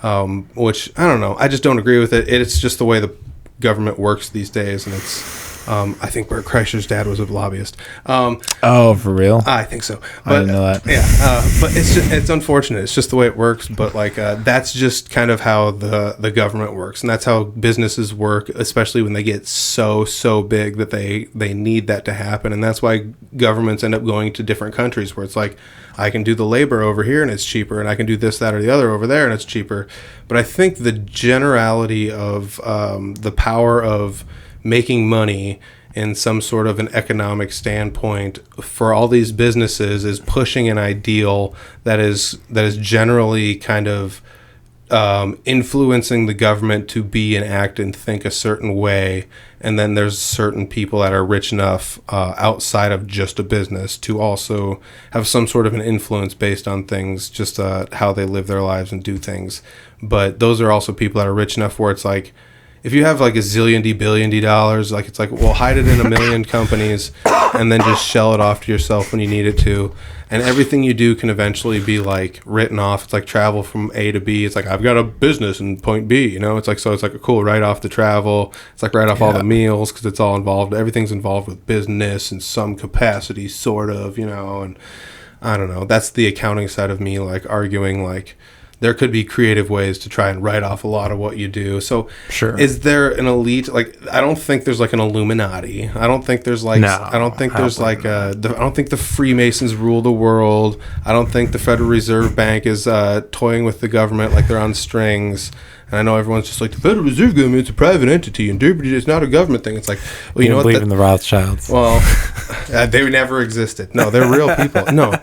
Which I don't know. I just don't agree with it. It's just the way the government works these days, and it's I think Bert Kreischer's dad was a lobbyist. Oh, for real? I think so. But, I didn't know that. Yeah, but it's unfortunate. It's just the way it works. But like that's just kind of how the government works, and that's how businesses work, especially when they get so big that they need that to happen. And that's why governments end up going to different countries where it's like, I can do the labor over here and it's cheaper, and I can do this, that, or the other over there and it's cheaper. But I think the generality of the power of making money in some sort of an economic standpoint for all these businesses is pushing an ideal that is generally kind of influencing the government to be and act and think a certain way. And then there's certain people that are rich enough outside of just a business to also have some sort of an influence based on things, just how they live their lives and do things. But those are also people that are rich enough where it's like, if you have like a billion dollars, like it's like, well, hide it in a million companies and then just shell it off to yourself when you need it to. And everything you do can eventually be like written off. It's like travel from A to B. It's like, I've got a business in point B, you know? It's like, so it's like a cool write off the travel. It's like write off all the meals because it's all involved. Everything's involved with business in some capacity, sort of, you know? And I don't know. That's the accounting side of me, like arguing like, there could be creative ways to try and write off a lot of what you do. So Sure. Is there an elite, like, I don't think there's like an Illuminati. I don't think there's like, I don't think there's like, I don't think the Freemasons rule the world. I don't think the Federal Reserve Bank is toying with the government like they're on strings. And I know everyone's just like, the Federal Reserve Government is a private entity and it's not a government thing. It's like, well, you know what? Believe in the Rothschilds. Well, they never existed. No, they're real people. No.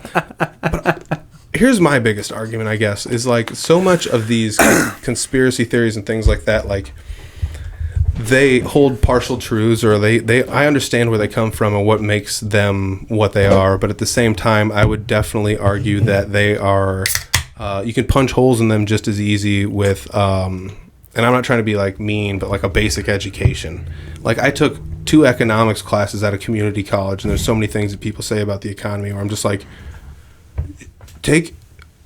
But here's my biggest argument, I guess, is like so much of these conspiracy theories and things like that, like they hold partial truths, or I understand where they come from and what makes them what they are. But at the same time, I would definitely argue that they are, you can punch holes in them just as easy with, and I'm not trying to be like mean, but like a basic education. Like I took 2 economics classes at a community college, and there's so many things that people say about the economy where I'm just like, take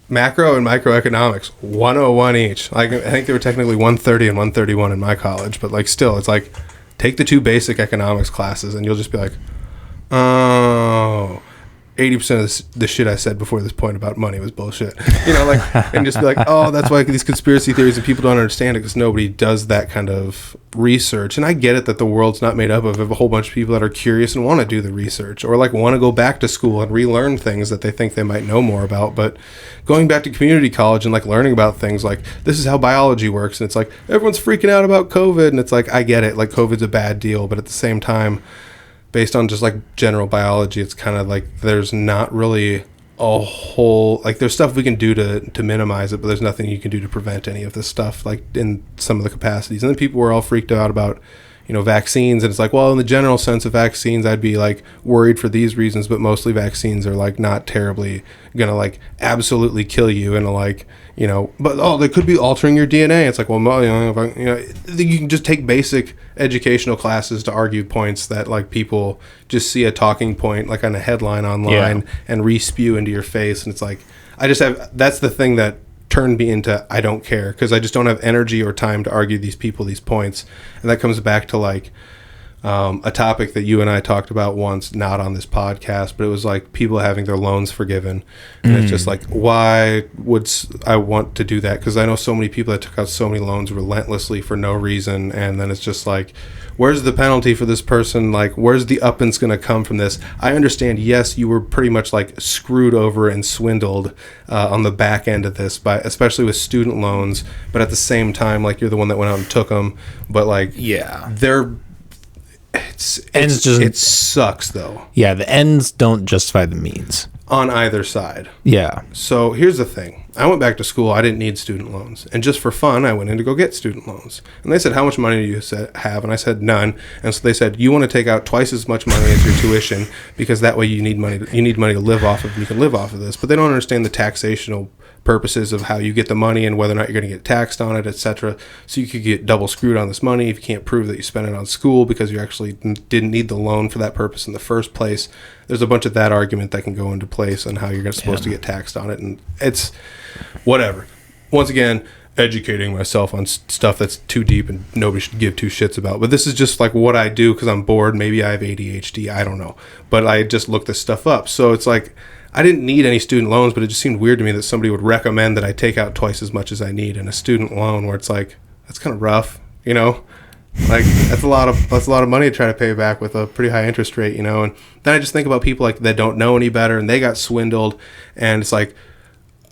macro and microeconomics 101 each. Like I think they were technically 130 and 131 in my college, but like still, it's like take the 2 basic economics classes and you'll just be like, oh, 80% of the shit I said before this point about money was bullshit. You know, like, and just be like, oh, that's why these conspiracy theories and people don't understand it because nobody does that kind of research. And I get it that the world's not made up of a whole bunch of people that are curious and want to do the research or like want to go back to school and relearn things that they think they might know more about. But going back to community college and like learning about things like this is how biology works. And it's like everyone's freaking out about COVID. And it's like, I get it. Like COVID's a bad deal. But at the same time, based on just like general biology, it's kind of like there's not really a whole, like there's stuff we can do to minimize it, but there's nothing you can do to prevent any of this stuff, like in some of the capacities. And then people were all freaked out about, you know, vaccines, and it's like, well, in the general sense of vaccines, I'd be like worried for these reasons, but mostly vaccines are like not terribly gonna like absolutely kill you, and like, you know, but they could be altering your DNA. It's like, well, you can just take basic educational classes to argue points that like people just see a talking point like on a headline online and re-spew into your face. And it's like, that's the thing that turned me into I don't care, because I just don't have energy or time to argue these points. And that comes back to like a topic that you and I talked about once, not on this podcast, but it was like people having their loans forgiven. And it's just like, why would I want to do that? Because I know so many people that took out so many loans relentlessly for no reason. And then it's just like, where's the penalty for this person? Like, where's the uppance going to come from this? I understand, yes, you were pretty much like screwed over and swindled on the back end of this, especially with student loans. But at the same time, like, you're the one that went out and took them. But like, it sucks though. Yeah, the ends don't justify the means on either side. Yeah. So here's the thing. I went back to school. I didn't need student loans. And just for fun, I went in to go get student loans. And they said, how much money do you have? And I said, none. And so they said, you want to take out twice as much money as your tuition because that way you need money to live off of, and you can live off of this. But they don't understand the taxational purposes of how you get the money and whether or not you're going to get taxed on it, etc. So you could get double screwed on this money if you can't prove that you spent it on school because you actually didn't need the loan for that purpose in the first place. There's a bunch of that argument that can go into place on how you're supposed to get taxed on it, and it's whatever. Once again, educating myself on stuff that's too deep and nobody should give two shits about. But this is just like what I do because I'm bored. Maybe I have ADHD. I don't know. But I just looked this stuff up. So it's like I didn't need any student loans, but it just seemed weird to me that somebody would recommend that I take out twice as much as I need in a student loan, where it's like, that's kind of rough, you know? Like that's a lot of money to try to pay back with a pretty high interest rate, you know? And then I just think about people like that don't know any better and they got swindled. And it's like,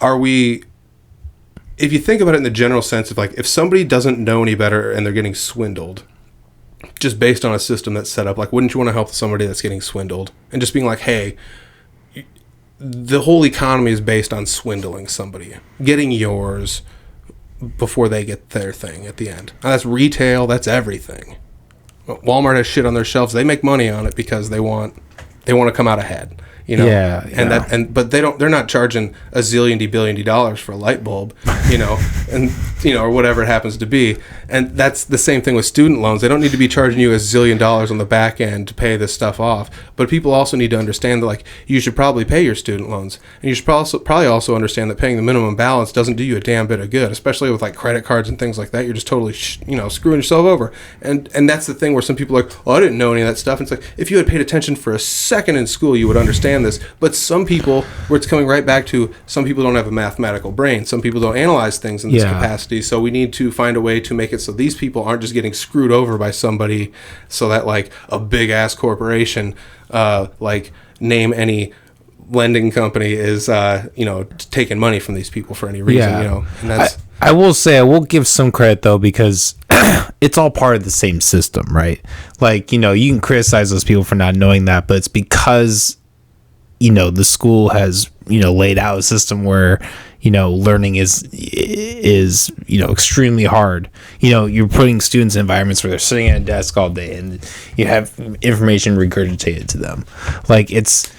if you think about it in the general sense of like, if somebody doesn't know any better and they're getting swindled just based on a system that's set up, like, wouldn't you want to help somebody that's getting swindled and just being like, hey, the whole economy is based on swindling somebody, getting yours before they get their thing at the end. Now, that's retail. That's everything. Walmart has shit on their shelves. They make money on it because they want to come out ahead. You know, but they're not charging a zillion billion dollars for a light bulb, you know, and you know, or whatever it happens to be. And that's the same thing with student loans. They don't need to be charging you a zillion dollars on the back end to pay this stuff off. But people also need to understand that, like, you should probably pay your student loans, and you should probably also understand that paying the minimum balance doesn't do you a damn bit of good, especially with like credit cards and things like that. You're just totally screwing yourself over. And that's the thing where some people are like, oh, I didn't know any of that stuff. And it's like, if you had paid attention for a second in school, you would understand this. But some people, where it's coming right back to, some people don't have a mathematical brain. Some people don't analyze things in this capacity. So we need to find a way to make it so these people aren't just getting screwed over by somebody, so that like a big ass corporation, like name any lending company, is taking money from these people for any reason. You know, and that's. I will say, I will give some credit though, because it's all part of the same system, right? Like, you know, you can criticize those people for not knowing that, but it's because, you know, the school has, you know, laid out a system where, you know, learning is, you know, extremely hard. You know, you're putting students in environments where they're sitting at a desk all day and you have information regurgitated to them. Like, it's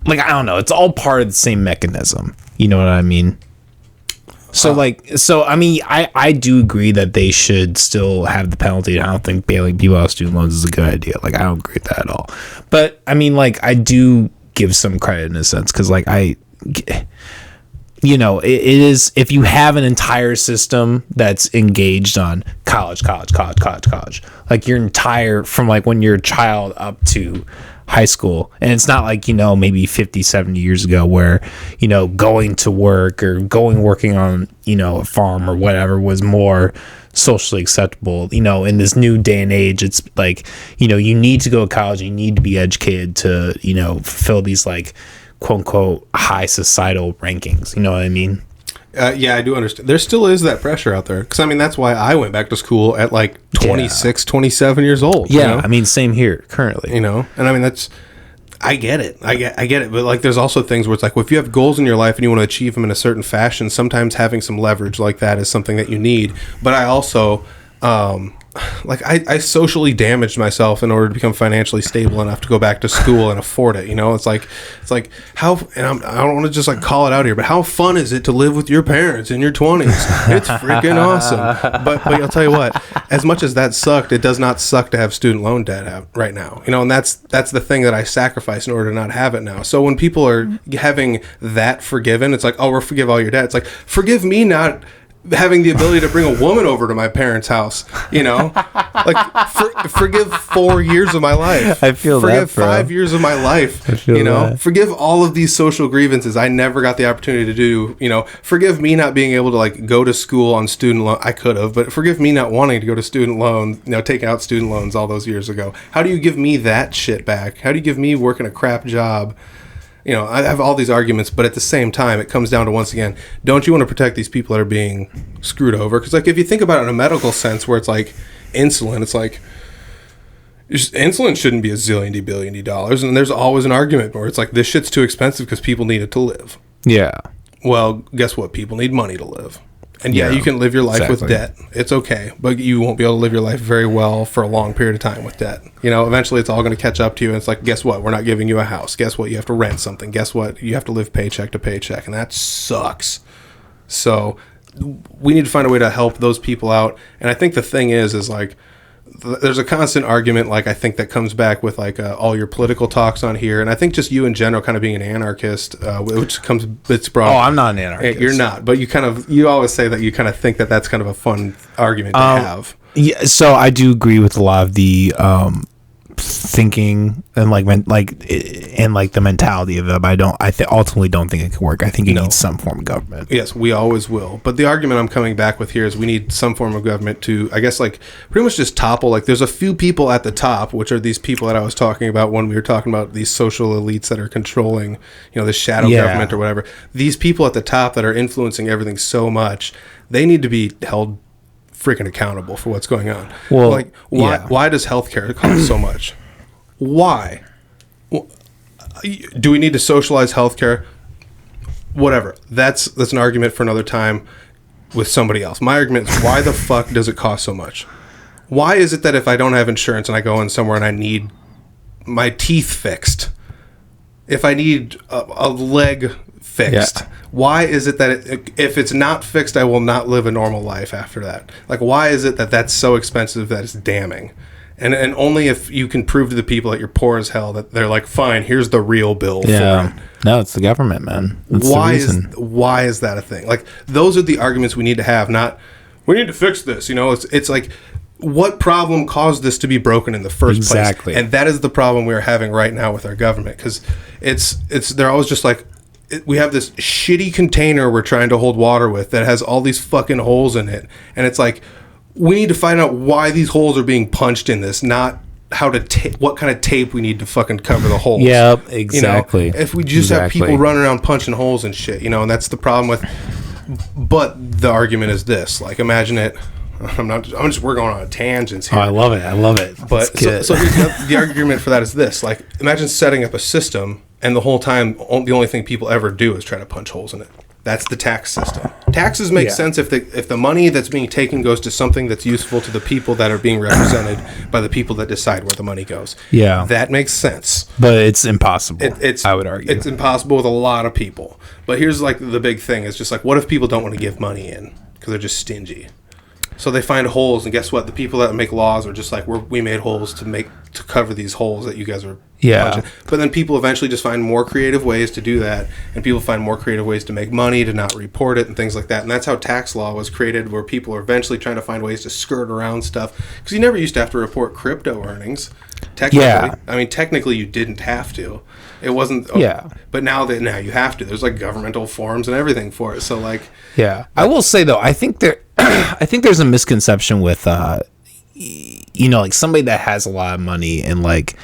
like, I don't know, it's all part of the same mechanism. You know what I mean? So I mean, I do agree that they should still have the penalty. I don't think bailing people out of student loans is a good idea. Like, I don't agree with that at all. But I mean, like, I do give some credit in a sense, because like you know, it is, if you have an entire system that's engaged on college, like your entire, from like when you're a child up to high school, and it's not like, you know, maybe 50, 70 years ago where, you know, going to work or working on, you know, a farm or whatever was more socially acceptable. You know, in this new day and age, it's like, you know, you need to go to college, you need to be educated to, you know, fulfill these like quote unquote high societal rankings. You know what I mean? Yeah, I do understand. There still is that pressure out there. Because, I mean, that's why I went back to school at like 26, 27 years old. Yeah, you know? I mean, same here currently. You know? And I mean, I get it. I get it. But like, there's also things where it's like, well, if you have goals in your life and you want to achieve them in a certain fashion, sometimes having some leverage like that is something that you need. But I also, like, I socially damaged myself in order to become financially stable enough to go back to school and afford it. You know, it's like how, and I don't want to just like call it out here, but how fun is it to live with your parents in your 20s? It's freaking awesome. But I'll tell you what, as much as that sucked, it does not suck to have student loan debt right now. You know, and that's the thing that I sacrifice in order to not have it now. So when people are having that forgiven, it's like, oh, we'll forgive all your debt. It's like, forgive me not having the ability to bring a woman over to my parents' house, you know, like forgive 4 years of my life. I feel forgive that, bro. 5 years of my life. I feel you know, that. Forgive all of these social grievances I never got the opportunity to do. You know, forgive me not being able to like go to school on student loan. I could have, but forgive me not wanting to go to student loan. You know, take out student loans all those years ago. How do you give me that shit back? How do you give me working a crap job? You know, I have all these arguments, but at the same time, it comes down to, once again, don't you want to protect these people that are being screwed over? Because, like, if you think about it in a medical sense, where it's like insulin, it's like, insulin shouldn't be a zillion billion dollars, and there's always an argument where it's like, this shit's too expensive because people need it to live. Yeah. Well, guess what? People need money to live. And yeah, you can live your life with debt. It's okay. But you won't be able to live your life very well for a long period of time with debt. You know, eventually it's all going to catch up to you. And it's like, guess what? We're not giving you a house. Guess what? You have to rent something. Guess what? You have to live paycheck to paycheck. And that sucks. So we need to find a way to help those people out. And I think the thing is like, there's a constant argument, like, I think that comes back with, like, all your political talks on here, and I think just you in general kind of being an anarchist, it's brought. Oh, I'm not an anarchist. You're not, but you always say that you kind of think that that's kind of a fun argument to have. Yeah, so I do agree with a lot of the thinking and the mentality of it, but I ultimately don't think it can work. I think it needs some form of government. Yes, we always will. But the argument I'm coming back with here is we need some form of government to, I guess, like, pretty much just topple. Like, there's a few people at the top, which are these people that I was talking about when we were talking about these social elites that are controlling, the shadow government or whatever. These people at the top that are influencing everything so much, they need to be held freaking accountable for what's going on. Well, like, why does healthcare cost so much? Why? Do we need to socialize healthcare? Whatever. That's an argument for another time with somebody else. My argument is, why the fuck does it cost so much? Why is it that if I don't have insurance and I go in somewhere and I need my teeth fixed, if I need a leg fixed, why is it that if it's not fixed, I will not live a normal life after that? Like, why is it that that's so expensive that it's damning? And only if you can prove to the people that you're poor as hell that they're like, fine, here's the real bill for it. No, it's the government, man. That's why is that a thing? Like, those are the arguments we need to have, not we need to fix this. It's like, what problem caused this to be broken in the first place? And that is the problem we're having right now with our government, because they're always just like, we have this shitty container we're trying to hold water with that has all these fucking holes in it, and it's like, we need to find out why these holes are being punched in this, not what kind of tape we need to fucking cover the holes. Yeah, exactly. If we just have people running around punching holes and shit, and that's the problem with. But the argument is this: like, imagine it. We're going on tangents here. Oh, I love it. But so the argument for that is this: like, imagine setting up a system, and the whole time, the only thing people ever do is try to punch holes in it. That's the tax system. Taxes make sense if the money that's being taken goes to something that's useful to the people that are being represented by the people that decide where the money goes. Yeah. That makes sense. But it's impossible, I would argue. It's impossible with a lot of people. But here's, like, the big thing is just, like, what if people don't want to give money in because they're just stingy? So they find holes, and guess what? The people that make laws are just like, we made holes to cover these holes that you guys are punching. But then people eventually just find more creative ways to do that, and people find more creative ways to make money, to not report it, and things like that. And that's how tax law was created, where people are eventually trying to find ways to skirt around stuff. Because you never used to have to report crypto earnings. Technically you didn't have to. It wasn't. But now you have to. There's, like, governmental forms and everything for it. So, like. Yeah. I will say, though, I think there's a misconception with, like, somebody that has a lot of money and, like,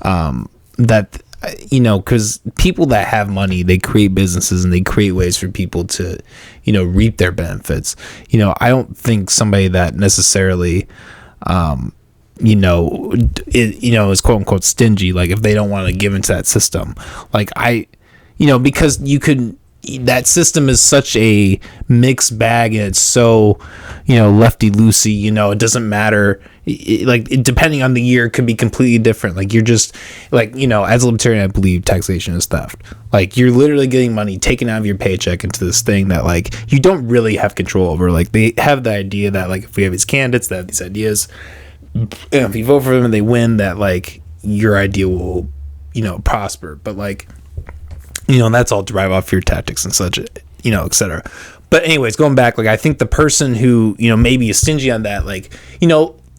that, because people that have money, they create businesses and they create ways for people to, reap their benefits. I don't think somebody that necessarily, is quote unquote stingy, like, if they don't want to give into that system, like, because that system is such a mixed bag, and it's so, lefty loosey, it doesn't matter. Depending on the year, it could be completely different. Like, you're just, like, as a libertarian, I believe taxation is theft. Like, you're literally getting money taken out of your paycheck into this thing that, like, you don't really have control over. Like, they have the idea that, like, if we have these candidates that have these ideas, if you vote for them and they win, that, like, your idea will, prosper. But, like, and that's all derived off your tactics and such, et cetera. But anyways, going back, like, I think the person who, maybe is stingy on that, like,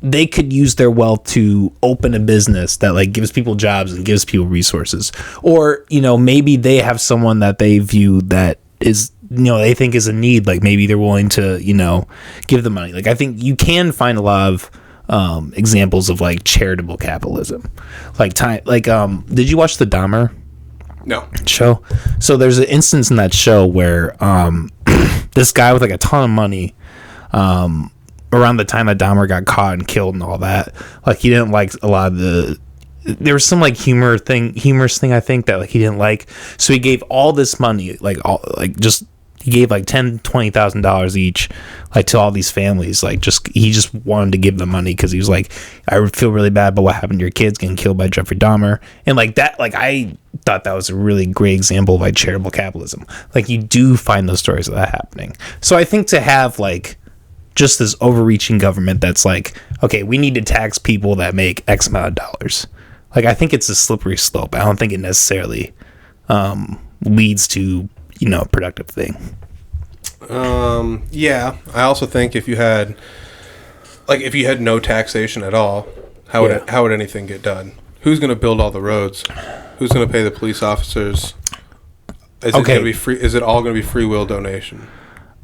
they could use their wealth to open a business that, like, gives people jobs and gives people resources. Or, maybe they have someone that they view that is, they think is a need. Like, maybe they're willing to, give the money. Like, I think you can find a lot of examples of, like, charitable capitalism. Like, did you watch the Dahmer show? So there's an instance in that show where this guy with, like, a ton of money, around the time that Dahmer got caught and killed and all that, like, he didn't like a lot of there was some, like, humorous thing, I think, that, like, he didn't like, so he gave all this money, he gave, like, $10,000-$20,000 each, like, to all these families. Like, he just wanted to give them money because he was like, I would feel really bad about what happened to your kids getting killed by Jeffrey Dahmer. And, like, that, like, I thought that was a really great example of, like, charitable capitalism. Like, you do find those stories of that happening. So I think to have, like, just this overreaching government that's like, okay, we need to tax people that make X amount of dollars. Like, I think it's a slippery slope. I don't think it necessarily leads to, a productive thing. Yeah. I also think if you had no taxation at all, how would anything get done? Who's going to build all the roads? Who's going to pay the police officers? Is it going to be free? Is it all going to be free will donation?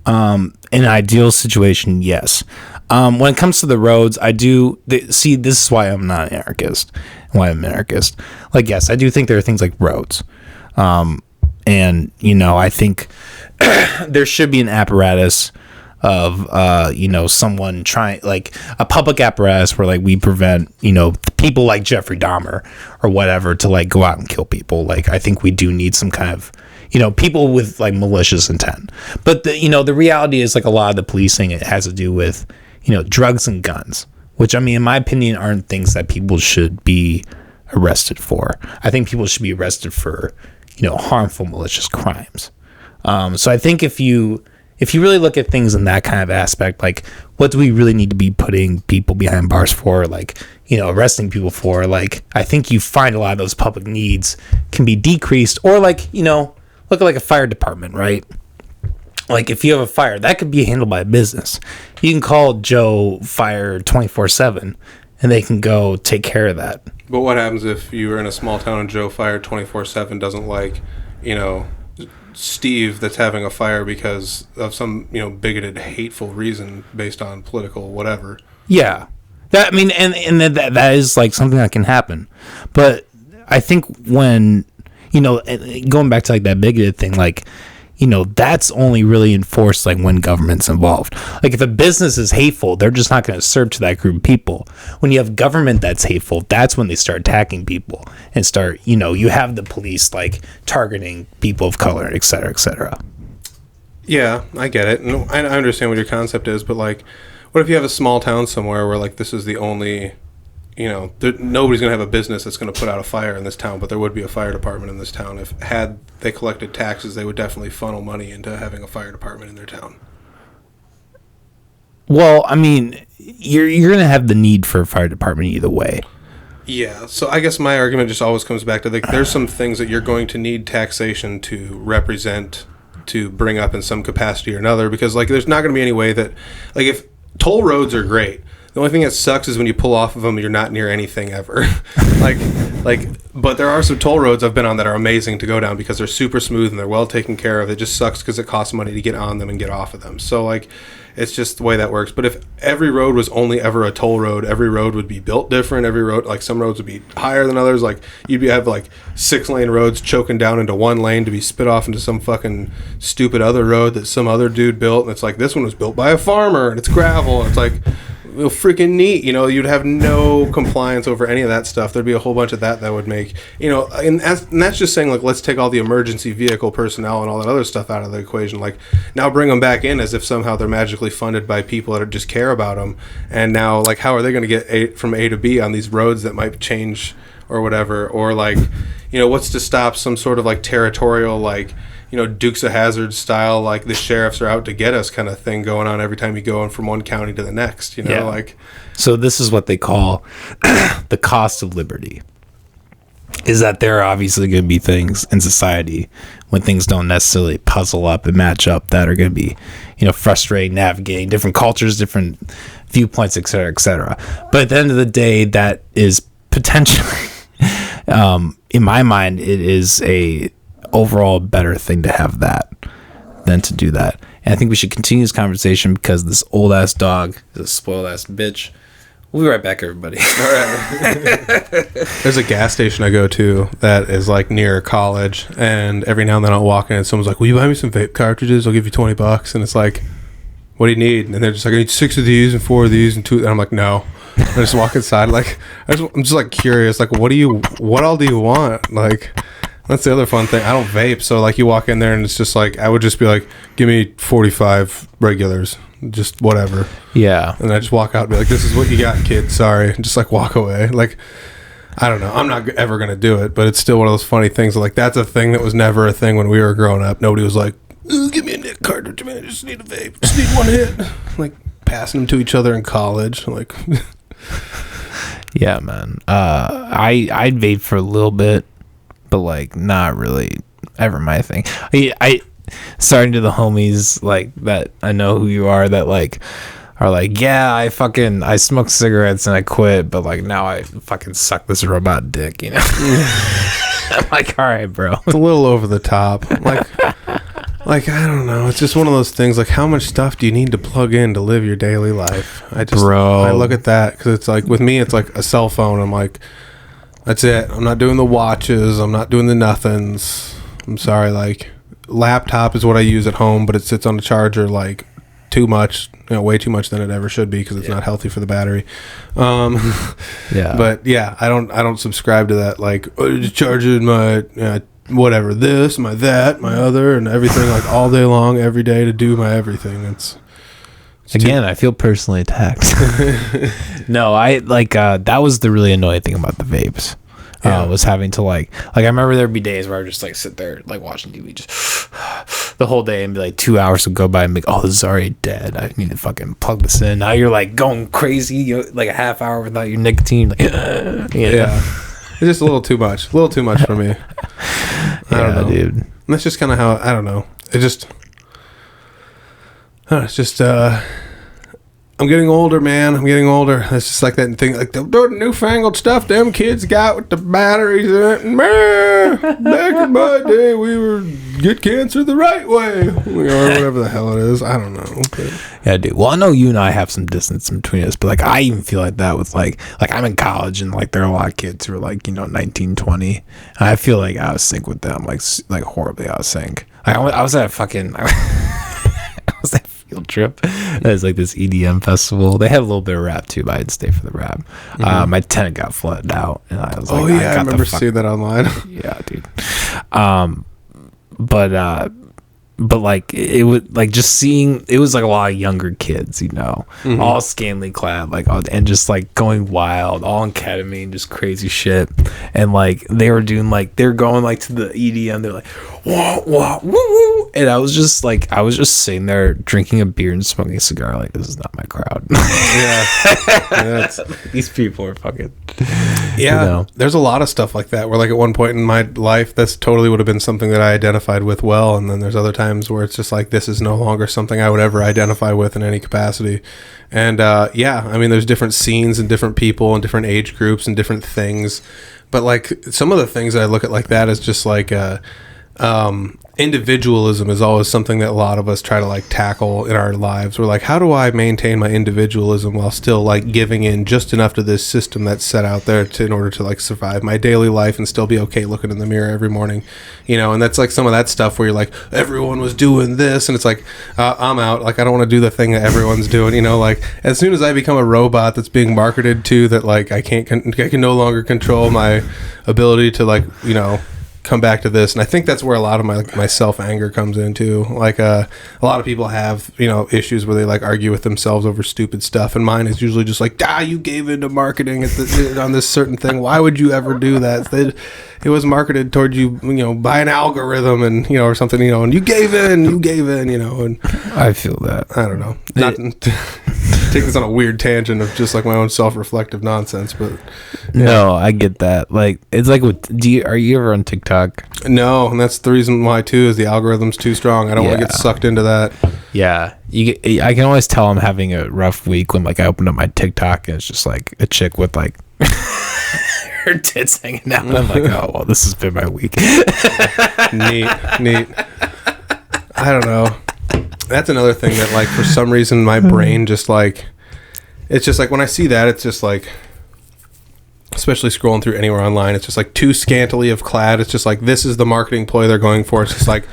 In an ideal situation, yes. When it comes to the roads, this is why I'm not an anarchist. Why I'm an anarchist. Like, yes, I do think there are things like roads. And, I think there should be an apparatus of, someone trying, like, a public apparatus where, like, we prevent, people like Jeffrey Dahmer or whatever to, like, go out and kill people. Like, I think we do need some kind of, people with, like, malicious intent. But, the reality is, like, a lot of the policing, it has to do with, drugs and guns, which, I mean, in my opinion, aren't things that people should be arrested for. I think people should be arrested for, harmful, malicious crimes. So I think if you really look at things in that kind of aspect, like, what do we really need to be putting people behind bars for, like, arresting people for, like, I think you find a lot of those public needs can be decreased, or, like, look at, like, a fire department, right? Like, if you have a fire, that could be handled by a business. You can call Joe Fire 24/7, and they can go take care of that. But what happens if you were in a small town and Joe Fire 24/7 doesn't like, Steve that's having a fire because of some, bigoted, hateful reason based on political whatever? Yeah. That, I mean, and that is, like, something that can happen. But I think when, going back to, like, that bigoted thing, like, that's only really enforced, like, when government's involved. Like, if a business is hateful, they're just not going to serve to that group of people. When you have government that's hateful, that's when they start attacking people and start, you have the police, like, targeting people of color, et cetera, et cetera. Yeah, I get it. And I understand what your concept is, but, like, what if you have a small town somewhere where, like, this is the only, nobody's going to have a business that's going to put out a fire in this town, but there would be a fire department in this town. If had they collected taxes, they would definitely funnel money into having a fire department in their town. Well, I mean, you're going to have the need for a fire department either way. Yeah, so I guess my argument just always comes back to, like, there's some things that you're going to need taxation to represent, to bring up in some capacity or another, because, like, there's not going to be any way that, like, if toll roads are great, the only thing that sucks is when you pull off of them, you're not near anything ever. But there are some toll roads I've been on that are amazing to go down because they're super smooth and they're well taken care of. It just sucks because it costs money to get on them and get off of them. So, like, it's just the way that works. But if every road was only ever a toll road, every road would be built different. Every road, like, some roads would be higher than others. Like, have like 6-lane roads choking down into one lane to be spit off into some fucking stupid other road that some other dude built. And it's like, this one was built by a farmer and it's gravel. And it's like, freaking neat. You'd have no compliance over any of that stuff. There'd be a whole bunch of that would make, and that's just saying, like, let's take all the emergency vehicle personnel and all that other stuff out of the equation. Like, now bring them back in as if somehow they're magically funded by people that just care about them. And now, like, how are they going to get from A to B on these roads that might change or whatever? Or, like, what's to stop some sort of, like, territorial, like, Dukes of Hazzard style, like, the sheriffs are out to get us kind of thing going on every time you go in from one county to the next, like. So this is what they call the cost of liberty, is that there are obviously going to be things in society when things don't necessarily puzzle up and match up that are going to be, frustrating, navigating different cultures, different viewpoints, et cetera, et cetera. But at the end of the day, that is potentially, in my mind, it is a overall better thing to have that than to do that. And I think we should continue this conversation because this old ass dog is a spoiled ass bitch. We'll be right back, everybody. All right. There's a gas station I go to that is, like, near college, and every now and then I'll walk in and someone's like, will you buy me some vape cartridges? I'll give you $20. And it's like, what do you need? And they're just like, I need 6 of these and 4 of these and 2. And I'm like, no. I just walk inside, like, I'm just like curious, like, what all do you want? Like, that's the other fun thing. I don't vape, so, like, you walk in there and it's just like, I would just be like, give me 45 regulars, just whatever. Yeah. And I just walk out and be like, this is what you got, kid. Sorry. And just, like, walk away. Like, I don't know. I'm not ever going to do it, but it's still one of those funny things. Like, that's a thing that was never a thing when we were growing up. Nobody was like, give me a Nick cartridge, man. I just need a vape. Just need one hit. Like, passing them to each other in college. Like, yeah, man. I'd vape for a little bit, but like not really ever my thing. I starting to the homies like that I know who you are that like are like, yeah, I smoked cigarettes and I quit, but like now I fucking suck this robot dick, you know. I'm like, all right, bro. It's a little over the top. Like I don't know. It's just one of those things. Like, how much stuff do you need to plug in to live your daily life? I look at that because it's like with me, it's like a cell phone. I'm like, that's it. I'm not doing the watches. I'm not doing the nothings. I'm sorry. Like, laptop is what I use at home, but it sits on the charger like too much. Way too much than it ever should be because it's not healthy for the battery. Yeah. But yeah, I don't subscribe to that. Like, charging my whatever, this, my that, my other, and everything, like all day long, every day to do my everything. It's again, I feel personally attacked. No, I like that was the really annoying thing about the vapes. Was having to like I remember there'd be days where I would just like sit there like watching TV just the whole day and be like 2 hours would go by and be like, oh, this is already dead. I need to fucking plug this in. Now you're like going crazy, like a half hour without your nicotine. Like, yeah. It's just a little too much for me. I don't know, dude. And that's just kind of how I don't know. It's just I'm getting older, man. I'm getting older. It's just like that thing, like the newfangled stuff them kids got with the batteries in it. And man, back in my day, we were get cancer the right way, or whatever the hell it is. I don't know. But. Yeah, dude. Well, I know you and I have some distance between us, but like I even feel like that with like I'm in college and like there are a lot of kids who are like 19, 20. I feel like out of sync with them, like horribly out of sync. I was at a fucking. I was at field trip. It was like this EDM festival. They had a little bit of rap too, but I didn't stay for the rap. My tenant got flooded out, and I was like, "Oh yeah, I remember seeing that online." Yeah, dude. But like it would like just seeing it was like a lot of younger kids, all scantily clad, like and just like going wild, all on ketamine, just crazy shit. And like they were doing like they're going like to the EDM, they're like wah wah woo woo, and I was just sitting there drinking a beer and smoking a cigar, like this is not my crowd. Yeah, these people are fucking. Yeah, there's a lot of stuff like that where like at one point in my life that's totally would have been something that I identified with well, and then there's other times where it's just like this is no longer something I would ever identify with in any capacity. And I mean there's different scenes and different people and different age groups and different things, but like some of the things that I look at like that is just like individualism is always something that a lot of us try to like tackle in our lives. We're like, how do I maintain my individualism while still like giving in just enough to this system that's set out there in order to like survive my daily life and still be okay looking in the mirror every morning, and that's like some of that stuff where you're like, everyone was doing this, and it's like I'm out, like I don't want to do the thing that everyone's doing, like as soon as I become a robot that's being marketed to that like I can no longer control my ability to like come back to this. And I think that's where a lot of my self anger comes into. Like a lot of people have issues where they like argue with themselves over stupid stuff, and mine is usually just like, you gave into marketing on this certain thing. Why would you ever do that? It was marketed toward you by an algorithm and or something, and you gave in and I feel that. I don't know, not take this on a weird tangent of just like my own self-reflective nonsense, but no, I get that. Like it's like are you ever on TikTok? No, and that's the reason why too is the algorithm's too strong. I don't want to get sucked into that. Yeah, I can always tell I'm having a rough week when like I open up my TikTok and it's just like a chick with like her tits hanging out, and I'm like, oh well, this has been my week. Neat. I don't know. That's another thing that like for some reason my brain just like it's just like when I see that it's just like, especially scrolling through anywhere online, it's just like too scantily of clad. It's just like this is the marketing ploy they're going for. It's just like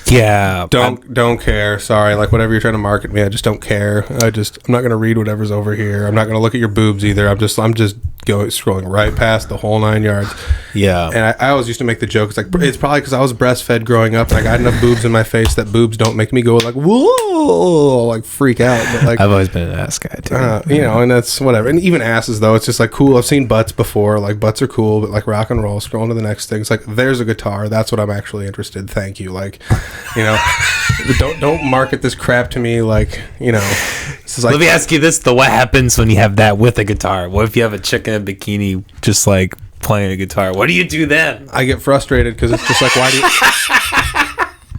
don't care. Sorry, like whatever you're trying to market me, I just don't care. I'm not gonna read whatever's over here. I'm not gonna look at your boobs either. I'm just scrolling right past the whole 9 yards. Yeah. And I always used to make the joke, it's probably because I was breastfed growing up and I got enough boobs in my face that boobs don't make me go like whoa, like freak out. But like I've always been an ass guy too. And that's whatever. And even asses though, it's just like cool. I've seen butts before, like butts are cool, but like rock and roll, scrolling to the next thing. It's like there's a guitar. That's what I'm actually interested. Thank you. Like, don't market this crap to me like, This is like, let me ask you this, though. What happens when you have that with a guitar? What if you have a chick in a bikini just like playing a guitar? What do you do then? I get frustrated because it's just like,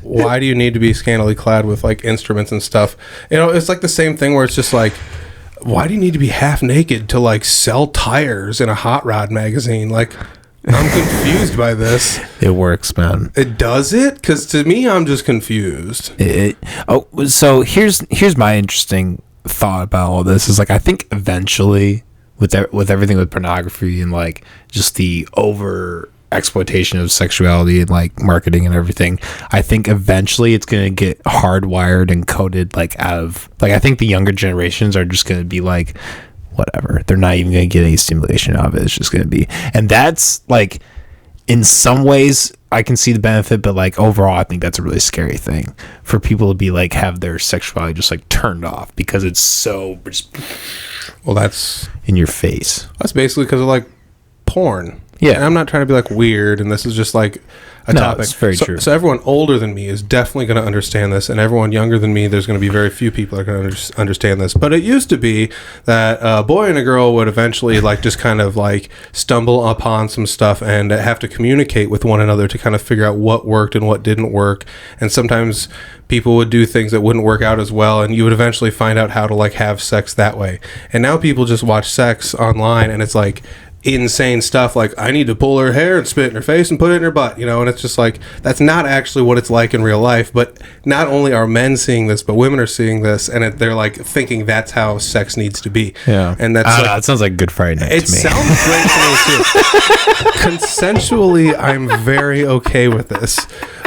why do you need to be scantily clad with like instruments and stuff? You know, it's like the same thing where it's just like, why do you need to be half naked to like sell tires in a hot rod magazine? Like, I'm confused by this. It works, man. It does it? Because to me, I'm just confused. So here's my interesting thought about all this is like, I think eventually with everything with pornography and like just the over exploitation of sexuality and like marketing and everything, I think eventually it's going to get hardwired and coded like out of like, I think the younger generations are just going to be like, whatever, they're not even going to get any stimulation out of it. It's just going to be, and that's like, in some ways I can see the benefit, but like overall I think that's a really scary thing for people to be like, have their sexuality just like turned off because it's so just, well, that's in your face. That's basically because of like porn. Yeah. And I'm not trying to be like weird, and this is just like a topic. It's very true. So everyone older than me is definitely going to understand this, and everyone younger than me, there's going to be very few people that are going to understand this. But it used to be that a boy and a girl would eventually like just kind of like stumble upon some stuff and have to communicate with one another to kind of figure out what worked and what didn't work. And sometimes people would do things that wouldn't work out as well, and you would eventually find out how to like have sex that way. And now people just watch sex online, and it's like insane stuff like, I need to pull her hair and spit in her face and put it in her butt, you know. And it's just like, that's not actually what it's like in real life. But not only are men seeing this, but women are seeing this, and they're like thinking that's how sex needs to be. Yeah. And that's that sounds like Good Friday night it to me. Sounds great to me too. Consensually, I'm very okay with this,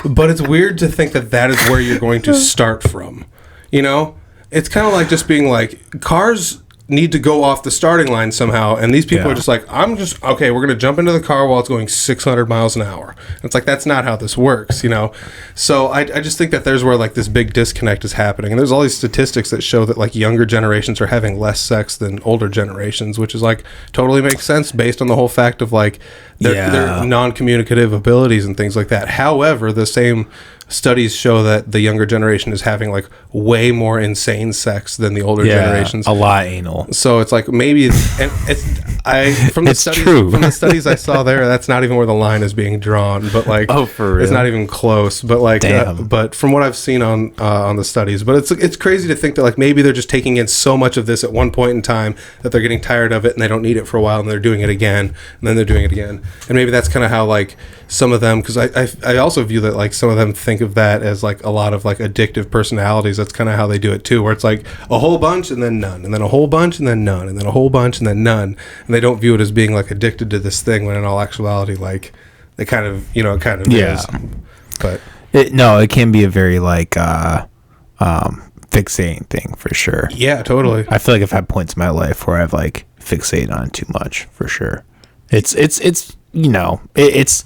but it's weird to think that is where you're going to start from, you know. It's kind of like just being like, cars need to go off the starting line somehow, and these people are just like, we're going to jump into the car while it's going 600 miles an hour. And it's like, that's not how this works, you know. So I just think that there's where like this big disconnect is happening, and there's all these statistics that show that like younger generations are having less sex than older generations, which is like totally makes sense based on the whole fact of like their non-communicative abilities and things like that. However, the same studies show that the younger generation is having like way more insane sex than the older generations. A lot anal. So it's like maybe from the studies I saw there, that's not even where the line is being drawn. But like, for real? It's not even close. But like, but from what I've seen on the studies, but it's crazy to think that like maybe they're just taking in so much of this at one point in time that they're getting tired of it and they don't need it for a while, and they're doing it again, and then they're doing it again, and maybe that's kind of how like some of them, because I also view that like some of them think of that as like a lot of like addictive personalities. That's kind of how they do it too, where it's like a whole bunch and then none, and then a whole bunch and then none, and then a whole bunch and then none, and they don't view it as being like addicted to this thing, when in all actuality like they kind of is. But it can be a very like fixating thing for sure. Yeah, totally. I feel like I've had points in my life where I've like fixated on too much for sure. It's you know, it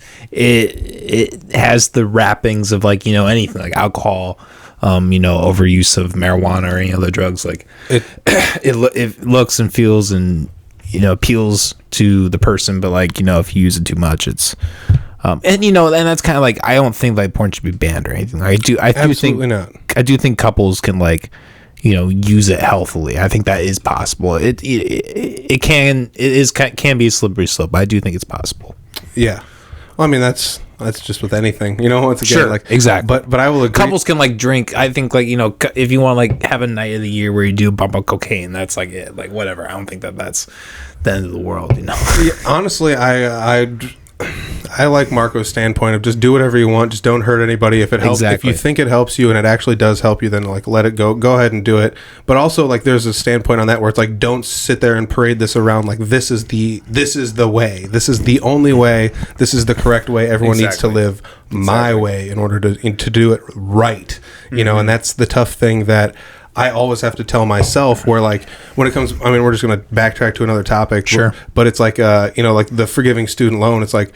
has the wrappings of like, you know, anything like alcohol, you know, overuse of marijuana or any other drugs. Like it looks and feels and, you know, appeals to the person, but like, you know, if you use it too much, it's and you know, and that's kind of like, I don't think like porn should be banned or anything. I do think couples can like, you know, use it healthily. I think that is possible. It can be a slippery slope. I do think it's possible. Yeah. Well, I mean, that's just with anything, you know. Once again, sure, like exactly. But I will agree. Couples can like drink. I think like, you know, if you want to like have a night of the year where you do a bump of cocaine, that's like it. Like whatever. I don't think that's the end of the world, you know. Yeah, honestly, I like Marco's standpoint of just do whatever you want, just don't hurt anybody. If it helps, if you think it helps you and it actually does help you, then like let it go ahead and do it. But also like there's a standpoint on that where it's like, don't sit there and parade this around like this is the way, this is the only way, this is the correct way, everyone needs to live my way in order to do it right, you know. And that's the tough thing that I always have to tell myself, where like when it comes, I mean, we're just going to backtrack to another topic, sure, but it's like you know, like the forgiving student loan, it's like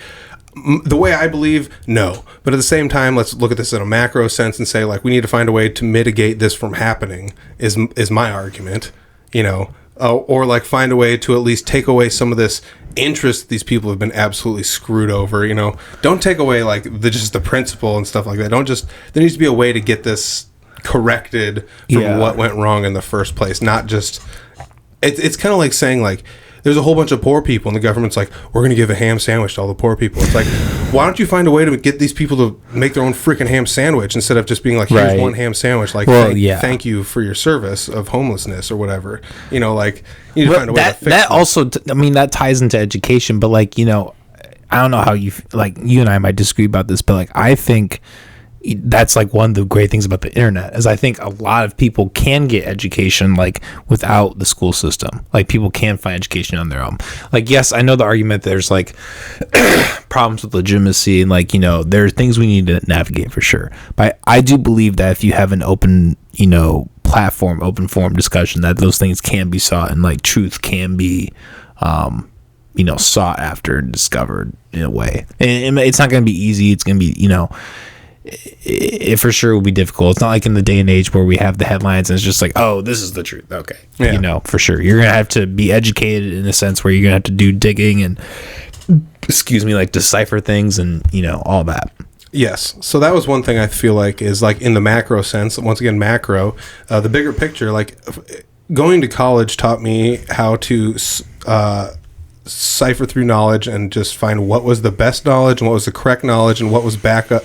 the way I believe, no. But at the same time, let's look at this in a macro sense and say like we need to find a way to mitigate this from happening is my argument, you know, or like find a way to at least take away some of this interest these people have been absolutely screwed over, you know. Don't take away like just the principle and stuff like that. Don't just, there needs to be a way to get this corrected from what went wrong in the first place. Not just, it's kind of like saying like, there's a whole bunch of poor people and the government's like, we're going to give a ham sandwich to all the poor people. It's like, why don't you find a way to get these people to make their own freaking ham sandwich instead of just being like, here's one ham sandwich. Like, thank you for your service of homelessness or whatever. You know, like, you need to find a way to fix that. Also, I mean, that ties into education, but like, you know, I don't know how you, like, you and I might disagree about this, but like, I think that's like one of the great things about the internet is I think a lot of people can get education like without the school system. Like people can find education on their own. Like, yes, I know the argument there's like problems with legitimacy and like, you know, there are things we need to navigate for sure. But I do believe that if you have an open, you know, platform, open forum discussion, that those things can be sought and like truth can be, you know, sought after and discovered in a way. And it's not going to be easy. It's going to be, you know, it for sure will be difficult. It's not like in the day and age where we have the headlines and it's just like, oh, this is the truth. Okay. Yeah. You know, for sure. You're going to have to be educated in a sense where you're going to have to do digging and, like decipher things and, you know, all that. Yes. So that was one thing I feel like is like in the macro sense, once again, macro, the bigger picture, like going to college taught me how to, cipher through knowledge and just find what was the best knowledge and what was the correct knowledge and what was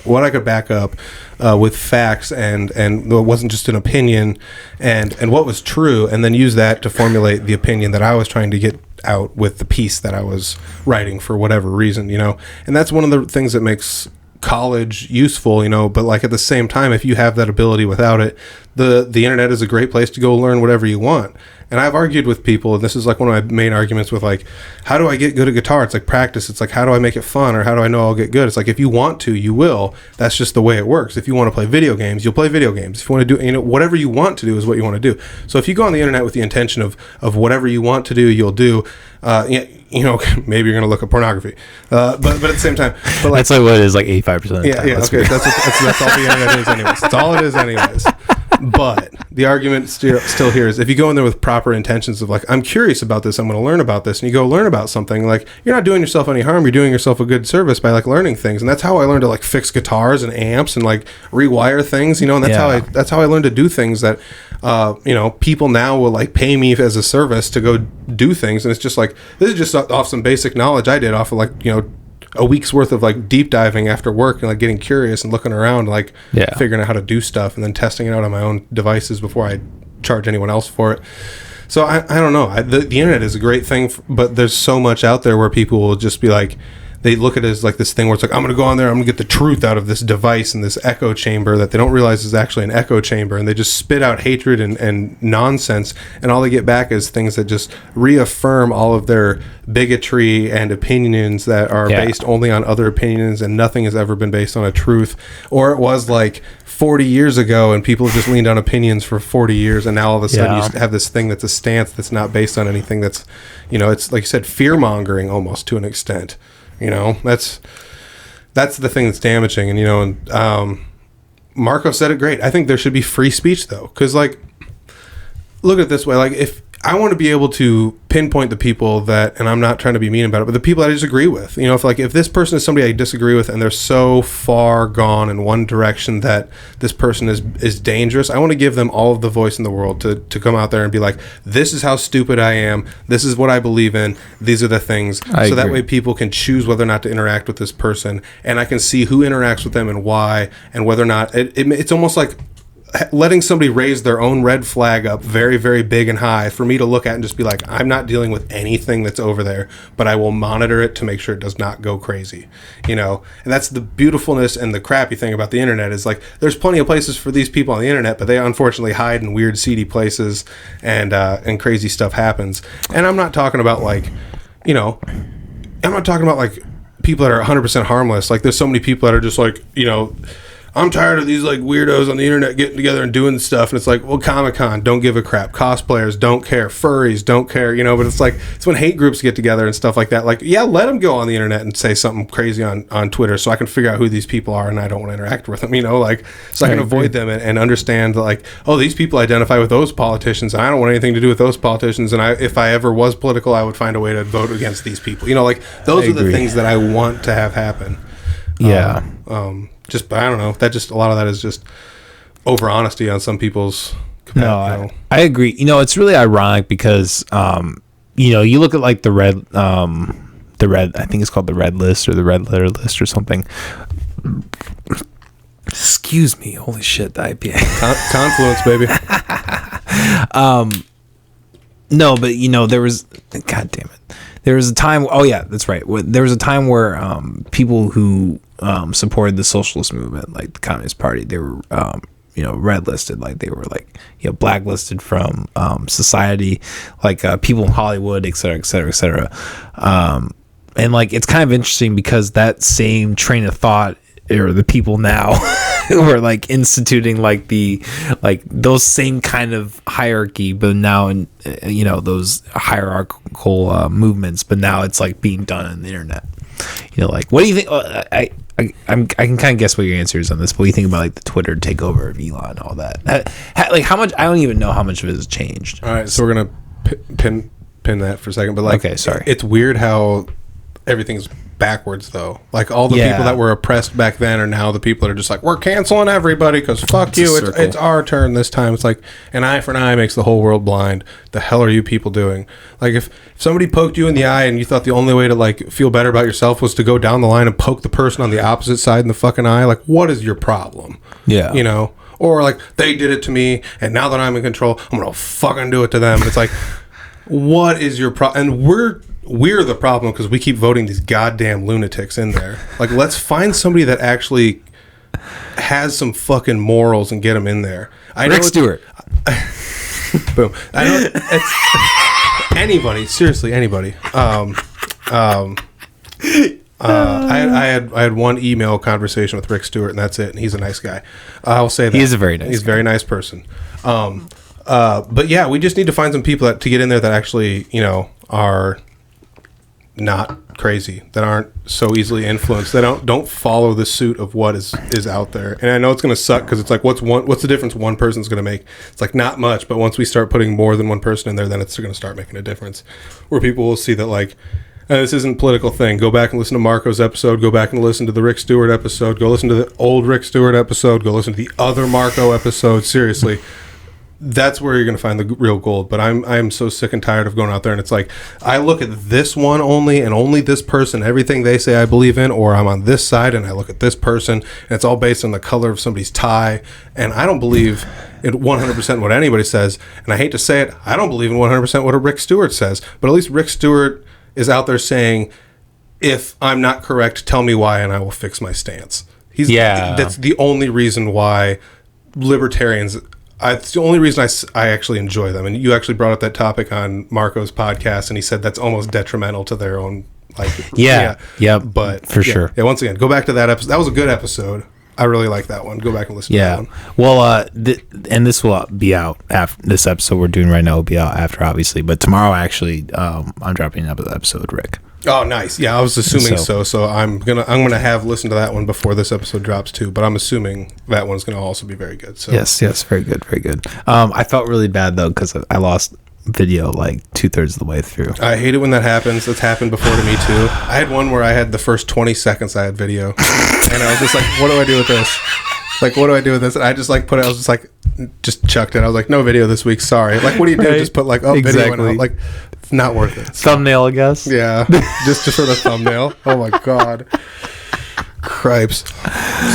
what I could back up with facts and it wasn't just an opinion and what was true, and then use that to formulate the opinion that I was trying to get out with the piece that I was writing for whatever reason, you know. And that's one of the things that makes college useful, you know. But like at the same time, if you have that ability without it, the internet is a great place to go learn whatever you want. And I've argued with people, and this is like one of my main arguments with like, how do I get good at guitar? It's like practice. It's like, how do I make it fun? Or how do I know I'll get good? It's like, if you want to, you will. That's just the way it works. If you want to play video games, you'll play video games. If you want to do, you know, whatever you want to do is what you want to do. So if you go on the internet with the intention of whatever you want to do, you'll do, you know, maybe you're going to look at pornography. But at the same time, but like, that's like what it is, like 85% of the time. Yeah, okay. That's all the internet is anyways. That's all it is anyways. But the argument still here is if you go in there with proper intentions of like, I'm curious about this, I'm going to learn about this, and you go learn about something, like you're not doing yourself any harm, you're doing yourself a good service by like learning things. And that's how I learned to like fix guitars and amps and like rewire things, you know. And that's how I learned to do things that you know, people now will like pay me as a service to go do things. And it's just like, this is just off some basic knowledge I did off of like, you know, a week's worth of like deep diving after work and like getting curious and looking around, like figuring out how to do stuff and then testing it out on my own devices before I charge anyone else for it. So I don't know. The internet is a great thing, but there's so much out there where people will just be like, they look at it as like this thing where it's like, I'm going to go on there, I'm going to get the truth out of this device and this echo chamber that they don't realize is actually an echo chamber. And they just spit out hatred and nonsense. And all they get back is things that just reaffirm all of their bigotry and opinions that are based only on other opinions, and nothing has ever been based on a truth. Or it was like 40 years ago and people have just leaned on opinions for 40 years. And now all of a sudden you have this thing that's a stance that's not based on anything. That's, you know, it's like you said, fear mongering almost to an extent. You know, that's the thing that's damaging. And, you know, and Marco said it great. I think there should be free speech, though, because, like, look at it this way. Like, if I want to be able to pinpoint the people that, and I'm not trying to be mean about it, but the people I disagree with, you know, if this person is somebody I disagree with and they're so far gone in one direction that this person is dangerous, I want to give them all of the voice in the world to come out there and be like, this is how stupid I am. This is what I believe in. These are the things. So that way people can choose whether or not to interact with this person, and I can see who interacts with them and why, and whether or not it's almost like letting somebody raise their own red flag up very, very big and high for me to look at and just be like, I'm not dealing with anything that's over there, but I will monitor it to make sure it does not go crazy, you know. And that's the beautifulness and the crappy thing about the internet is like, there's plenty of places for these people on the internet, but they unfortunately hide in weird, seedy places, and crazy stuff happens. And I'm not talking about like, you know, I'm not talking about like people that are 100% harmless. Like there's so many people that are just like, you know, I'm tired of these like weirdos on the internet getting together and doing stuff. And it's like, well, Comic-Con, don't give a crap. Cosplayers don't care. Furries don't care, you know. But it's like, it's when hate groups get together and stuff like that. Like, yeah, let them go on the internet and say something crazy on Twitter so I can figure out who these people are and I don't want to interact with them, you know, like, so I can avoid them and understand like, oh, these people identify with those politicians and I don't want anything to do with those politicians. And if I ever was political, I would find a way to vote against these people, you know, like those are the things that I want to have happen. Yeah. Just, I don't know, that just, a lot of that is just over honesty on some people's No, I agree. You know, it's really ironic because, you know, you look at like the red, I think it's called the red list or the red letter list or something. Excuse me. Holy shit, the IPA. Confluence, baby. No, but you know, there was, God damn it. There was a time, oh yeah, that's right. There was a time where people who supported the socialist movement, like the Communist Party, they were, you know, red listed, like they were like, you know, blacklisted from society, like people in Hollywood, et cetera, et cetera, et cetera. And like, it's kind of interesting because that same train of thought, or the people now who are like instituting like those same kind of hierarchy, but now in, you know, those hierarchical movements, but now it's like being done on the internet. You know, like, what do you think? I can kind of guess what your answer is on this, but what do you think about like the Twitter takeover of Elon and all that? Like, how much? I don't even know how much of it has changed. All right, so we're gonna pin that for a second, but like, okay, sorry. It's weird how everything's backwards though. Like all the people that were oppressed back then are now the people that are just like, we're canceling everybody because fuck you. It's our turn this time. It's like an eye for an eye makes the whole world blind. The hell are you people doing? Like if somebody poked you in the eye and you thought the only way to like feel better about yourself was to go down the line and poke the person on the opposite side in the fucking eye, like what is your problem? Yeah. You know? Or like they did it to me and now that I'm in control, I'm gonna fucking do it to them. And it's like, what is your problem? And we're the problem because we keep voting these goddamn lunatics in there. Like, let's find somebody that actually has some fucking morals and get them in there. Rick Stewart. Boom. I know it's anybody. Seriously, anybody. I had one email conversation with Rick Stewart, and that's it. And he's a nice guy. I'll say that He's a very nice. He's a very nice person. But yeah, we just need to find some people to get in there that actually, you know, are not crazy, that aren't so easily influenced, that don't follow the suit of what is out there. And I know it's going to suck because it's like, what's the difference one person's going to make? It's like not much, but once we start putting more than one person in there, then it's going to start making a difference, where people will see that like, this isn't a political thing. Go back and listen to Marco's episode. Go back and listen to the Rick Stewart episode. Go listen to the old Rick Stewart episode. Go listen to the other Marco episode. Seriously. That's where you're going to find the real gold. But I'm so sick and tired of going out there, and it's like I look at this one only and only this person, everything they say I believe in, or I'm on this side and I look at this person, and it's all based on the color of somebody's tie, and I don't believe in 100% what anybody says, and I hate to say it, I don't believe in 100% what a Rick Stewart says, but at least Rick Stewart is out there saying, if I'm not correct, tell me why and I will fix my stance. That's the only reason why libertarians... it's the only reason I actually enjoy them. And you actually brought up that topic on Marco's podcast, and he said that's almost detrimental to their own, like... Yeah. But... For sure. Yeah, once again, go back to that episode. That was a good episode. I really like that one. Go back and listen to that one. Well, and this will be out after... This episode we're doing right now will be out after, obviously. But tomorrow, actually, I'm dropping an episode, Rick. Oh, nice. Yeah, I was assuming so. So I'm gonna have listened to that one before this episode drops too. But I'm assuming that one's gonna also be very good. So yes, very good, very good. I felt really bad though because I lost video like 2/3 of the way through. I hate it when that happens. That's happened before to me too. I had one where I had the first 20 seconds I had video, and I was just like, "What do I do with this? Like, what do I do with this?" And I just like put it. I was just like, just chucked it. I was like, "No video this week. Sorry." Like, what do you do? Right? Just put like, "Oh, video." And like, it's not worth it. So. Thumbnail, I guess. Yeah, just for the thumbnail. Oh my god. Cripes.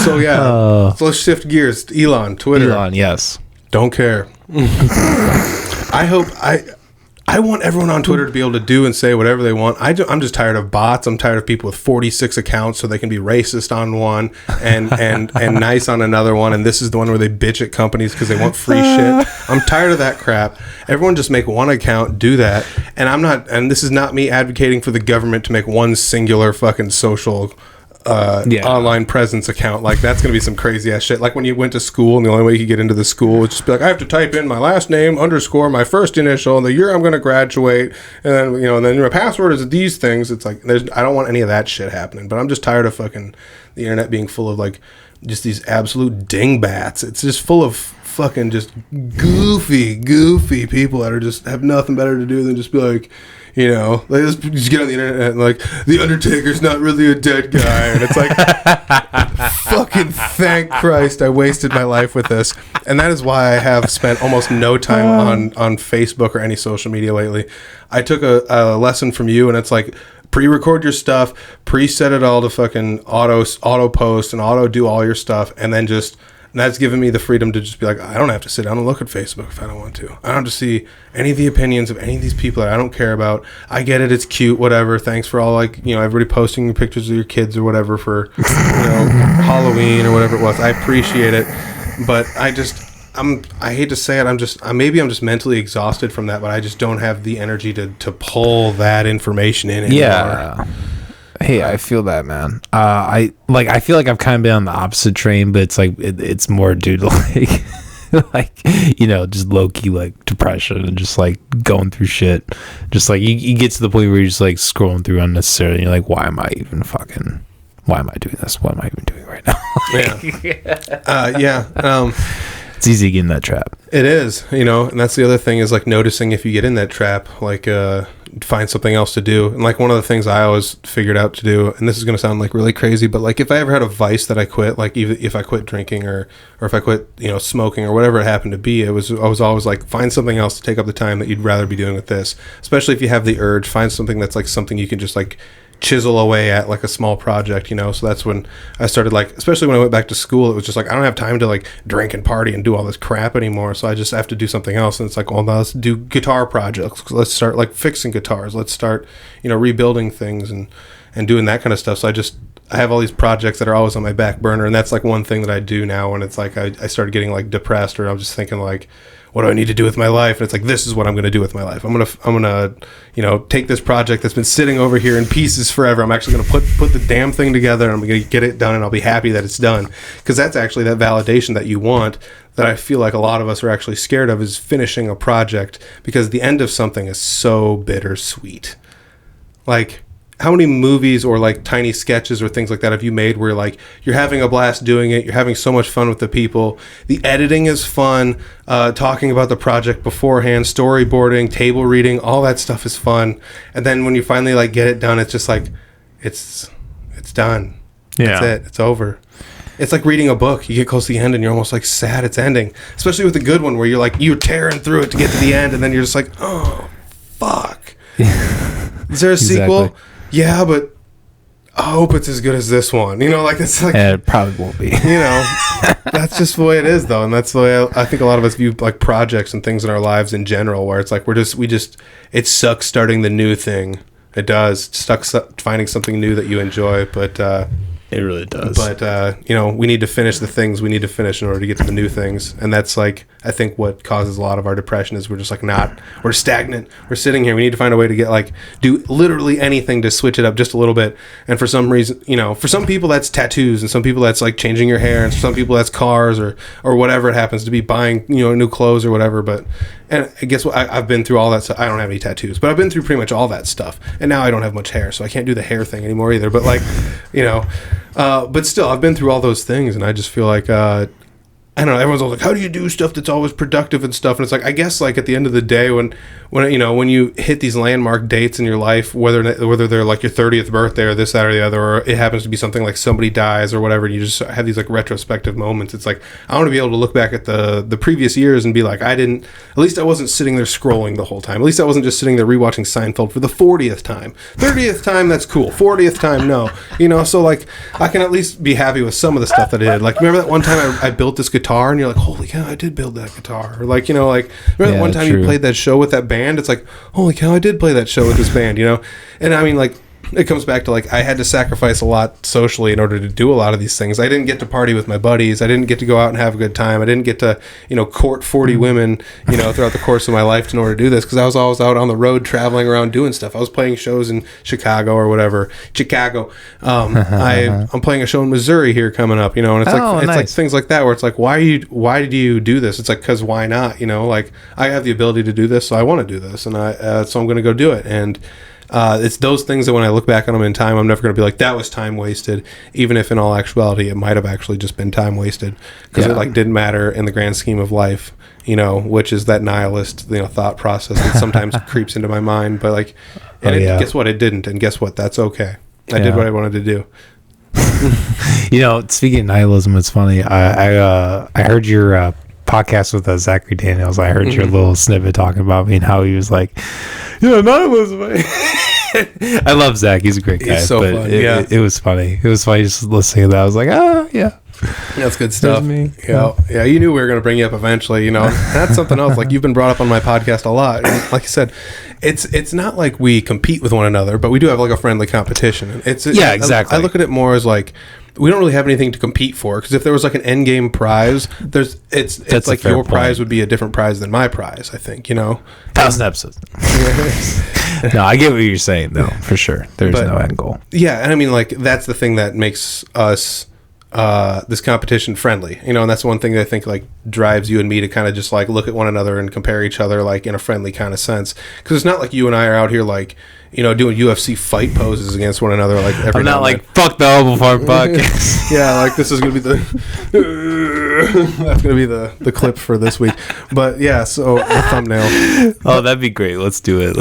So yeah, so let's shift gears. Elon, Twitter. Elon, yes. Don't care. I want everyone on Twitter to be able to do and say whatever they want. I'm just tired of bots. I'm tired of people with 46 accounts so they can be racist on one and nice on another one. And this is the one where they bitch at companies because they want free shit. I'm tired of that crap. Everyone just make one account, do that. And this is not me advocating for the government to make one singular fucking social online presence account. Like, that's gonna be some crazy ass shit. Like when you went to school and the only way you could get into the school was just be like, I have to type in my last name _ my first initial and the year I'm gonna graduate, and then and then my password is these things. It's like I don't want any of that shit happening. But I'm just tired of fucking the internet being full of like just these absolute dingbats. It's just full of fucking just goofy people that are just have nothing better to do than just be like, they just get on the internet and like, the Undertaker's not really a dead guy, and it's like, fucking thank Christ I wasted my life with this. And that is why I have spent almost no time on Facebook or any social media lately. I took a lesson from you, and it's like, pre-record your stuff, preset it all to fucking auto post and auto do all your stuff, and then just, and that's given me the freedom to just be like, I don't have to sit down and look at Facebook if I don't want to. I don't have to see any of the opinions of any of these people that I don't care about. I get it, it's cute, whatever. Thanks for all, like, you know, everybody posting pictures of your kids or whatever for, you know, Halloween or whatever it was. I appreciate it, but I hate to say it, maybe I'm just mentally exhausted from that, but I just don't have the energy to pull that information in anymore. Yeah. Hey, I feel that, man. I feel like I've kind of been on the opposite train, but it's like it's more due to like you know, just low key like depression and just like going through shit. Just like you get to the point where you're just like scrolling through unnecessarily, and you're like, why am I doing this? What am I even doing right now? Yeah. It's easy to get in that trap. It is, you know, and that's the other thing is like noticing if you get in that trap, like find something else to do. And like one of the things I always figured out to do, and this is going to sound like really crazy, but like if I ever had a vice that I quit, like even if I quit drinking or if I quit, you know, smoking or whatever it happened to be, I was always like, find something else to take up the time that you'd rather be doing with this. Especially if you have the urge, find something that's like something you can just like chisel away at, like a small project, you know. So that's when I started, like, especially when I went back to school, it was just like I don't have time to like drink and party and do all this crap anymore, so I just have to do something else. And it's like, well, now let's do guitar projects, let's start like fixing guitars, let's start, you know, rebuilding things and doing that kind of stuff. So I have all these projects that are always on my back burner, and that's like one thing that I do now when it's like I started getting like depressed, or I'm just thinking like, what do I need to do with my life? And it's like, this is what I'm going to do with my life. I'm gonna, you know, take this project that's been sitting over here in pieces forever. I'm actually going to put the damn thing together, and I'm going to get it done, and I'll be happy that it's done. Because that's actually that validation that you want, that I feel like a lot of us are actually scared of, is finishing a project, because the end of something is so bittersweet. Like, how many movies or like tiny sketches or things like that have you made where like you're having a blast doing it, you're having so much fun with the people, the editing is fun, talking about the project beforehand, storyboarding, table reading, all that stuff is fun, and then when you finally like get it done, it's just like it's done. Yeah, that's it, it's over. It's like reading a book. You get close to the end and you're almost like sad it's ending, especially with a good one where you're like, you're tearing through it to get to the end, and then you're just like, oh fuck. Is there a sequel? Exactly. Yeah, but I hope it's as good as this one. You know, like, it's like... Yeah, it probably won't be. You know, that's just the way it is, though. And that's the way I think a lot of us view, like, projects and things in our lives in general, where it's like it sucks starting the new thing. It does. It sucks finding something new that you enjoy, but... It really does. But, you know, we need to finish the things we need to finish in order to get to the new things. And that's, like, I think what causes a lot of our depression is we're just, like, we're stagnant. We're sitting here. We need to find a way to get, like, do literally anything to switch it up just a little bit. And for some reason, you know, for some people that's tattoos, and some people that's, like, changing your hair, and for some people that's cars or whatever it happens to be, buying, you know, new clothes or whatever. But, and I guess what I've been through all that stuff. I don't have any tattoos, but I've been through pretty much all that stuff. And now I don't have much hair, so I can't do the hair thing anymore either. But, like, you know... but still, I've been through all those things, and I just feel like, I don't know, everyone's always like, how do you do stuff that's always productive and stuff? And it's like, I guess, like, at the end of the day, when you know, when you hit these landmark dates in your life, whether they're like your 30th birthday or this, that, or the other, or it happens to be something like somebody dies or whatever, and you just have these, like, retrospective moments, it's like, I want to be able to look back at the previous years and be like, at least I wasn't sitting there scrolling the whole time. At least I wasn't just sitting there rewatching Seinfeld for the 40th time. 30th time, that's cool. 40th time, no. You know, so, like, I can at least be happy with some of the stuff that I did. Like, remember that one time I built this guitar, and you're like, holy cow, I did build that guitar. Or, like, you know, like, remember that one time you played that show with that band? It's like, holy cow, I did play that show with this band, you know? And I mean, like, it comes back to, like, I had to sacrifice a lot socially in order to do a lot of these things. I didn't get to party with my buddies. I didn't get to go out and have a good time. I didn't get to, you know, court 40 women, you know, throughout the course of my life in order to do this, because I was always out on the road traveling around doing stuff. I was playing shows in Chicago or whatever. Chicago. I'm playing a show in Missouri here coming up, you know, and it's like, it's like things like that where it's like, why did you do this? It's like, because why not? You know, like, I have the ability to do this, so I want to do this, and so I'm going to go do it. And it's those things that when I look back on them in time, I'm never going to be like, that was time wasted, even if in all actuality it might have actually just been time wasted, because it, like, didn't matter in the grand scheme of life, you know, which is that nihilist, you know, thought process that sometimes creeps into my mind. But, like, and guess what, it didn't, and guess what, that's okay. I did what I wanted to do. Speaking of nihilism, it's funny. I heard your podcast with Zachary Daniels. I heard your little snippet talking about me and how he was like, nihilism. I love Zach. He's a great guy. He's so fun. It was funny. It was funny just listening to that. I was like, yeah. That's good stuff. Me. Yeah. You knew we were going to bring you up eventually. That's something else. Like, you've been brought up on my podcast a lot. And like you said, it's not like we compete with one another, but we do have like a friendly competition. Exactly. I look at it more as like, we don't really have anything to compete for, because if there was like an end game prize, it's like your prize would be a different prize than my prize. I think 1,000 episodes. No, I get what you're saying though, for sure. There's no end goal. Yeah, and I mean, like, that's the thing that makes us this competition friendly, and that's one thing that I think like drives you and me to kind of just like look at one another and compare each other like in a friendly kind of sense, because it's not like you and I are out here like doing UFC fight poses against one another like every. I'm not like fuck the Audible Farm Podcast. Yeah, like this is gonna be that's gonna be the clip for this week, but yeah, so the thumbnail. Oh, that'd be great. Let's do it.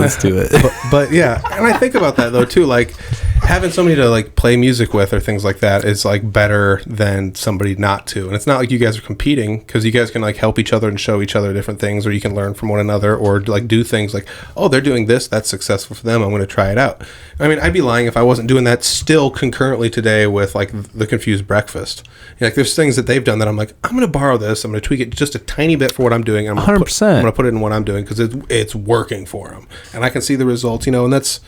But yeah, and I think about that though too, like having somebody to like play music with or things like that is like better than somebody not to. And it's not like you guys are competing, because you guys can like help each other and show each other different things, or you can learn from one another, or like do things like, oh, they're doing this, that's successful for them, I'm going to try it out. I mean, I'd be lying if I wasn't doing that still concurrently today with like the Confused Breakfast. Like there's things that they've done that I'm like, I'm going to borrow this, I'm going to tweak it just a tiny bit for what I'm doing. I'm 100%. I'm going to put it in what I'm doing because it's working for them, and I can see the results, and that's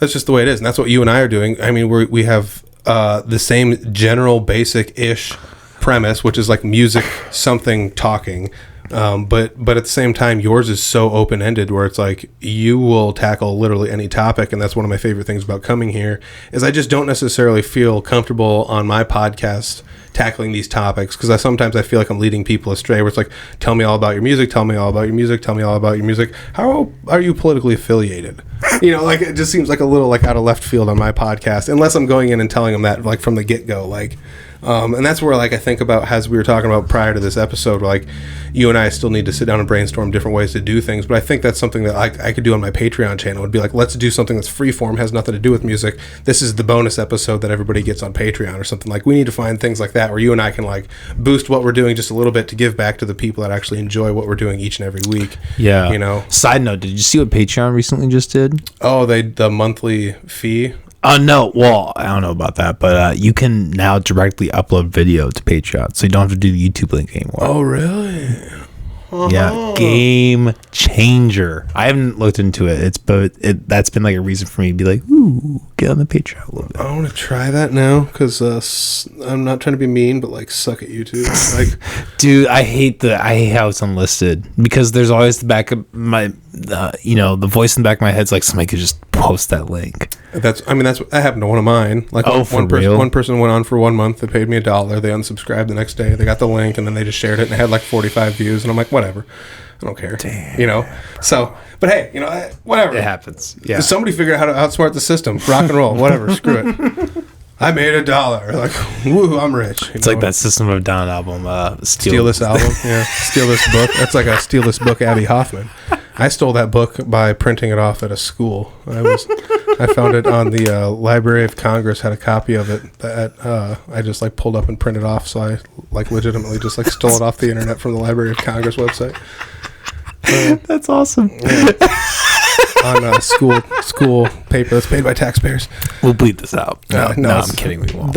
just the way it is, and that's what you and I are doing. I mean, we have the same general basic-ish premise, which is like music, something, talking, but at the same time, yours is so open-ended where it's like you will tackle literally any topic, and that's one of my favorite things about coming here is I just don't necessarily feel comfortable on my podcast tackling these topics, because sometimes I feel like I'm leading people astray, where it's like, tell me all about your music, tell me all about your music, tell me all about your music. How are you politically affiliated? Like it just seems like a little like out of left field on my podcast, unless I'm going in and telling them that like from the get-go, like and that's where like I think about, as we were talking about prior to this episode, like you and I still need to sit down and brainstorm different ways to do things, but I think that's something that I could do on my Patreon channel. Would be like, let's do something that's freeform, has nothing to do with music. This is the bonus episode that everybody gets on Patreon or something. Like we need to find things like that where you and I can like boost what we're doing just a little bit to give back to the people that actually enjoy what we're doing each and every week. Yeah. Side note, did you see what Patreon recently just did? Oh, the monthly fee. No. Well, I don't know about that, but you can now directly upload video to Patreon, so you don't have to do the YouTube link anymore. Oh, really? Yeah, game changer. I haven't looked into it. That's been like a reason for me to be like, ooh, get on the Patreon a little bit. I want to try that now, because I'm not trying to be mean, but like suck at YouTube. Like, dude, I hate how it's unlisted, because there's always the back of my, the voice in the back of my head's like, somebody could just post that link. That happened to one of mine. Like one person went on for 1 month. They paid me $1. They unsubscribed the next day. They got the link, and then they just shared it, and it had like 45 views. And I'm like, whatever, I don't care. Damn. So, but hey, whatever. It happens. Yeah. Somebody figured out how to outsmart the system. Rock and roll. Whatever. Screw it. I made $1. Like, woo, I'm rich. It's like that System of a Down album. Steal this album. Yeah. Steal this book. That's like a Steal This Book, Abby Hoffman. I stole that book by printing it off at a school. I found it on the Library of Congress, had a copy of it that I just like pulled up and printed off. So I like legitimately just like stole it off the internet from the Library of Congress website. That's awesome. Yeah. On school paper that's paid by taxpayers. We'll bleep this out. No, I'm kidding. We won't.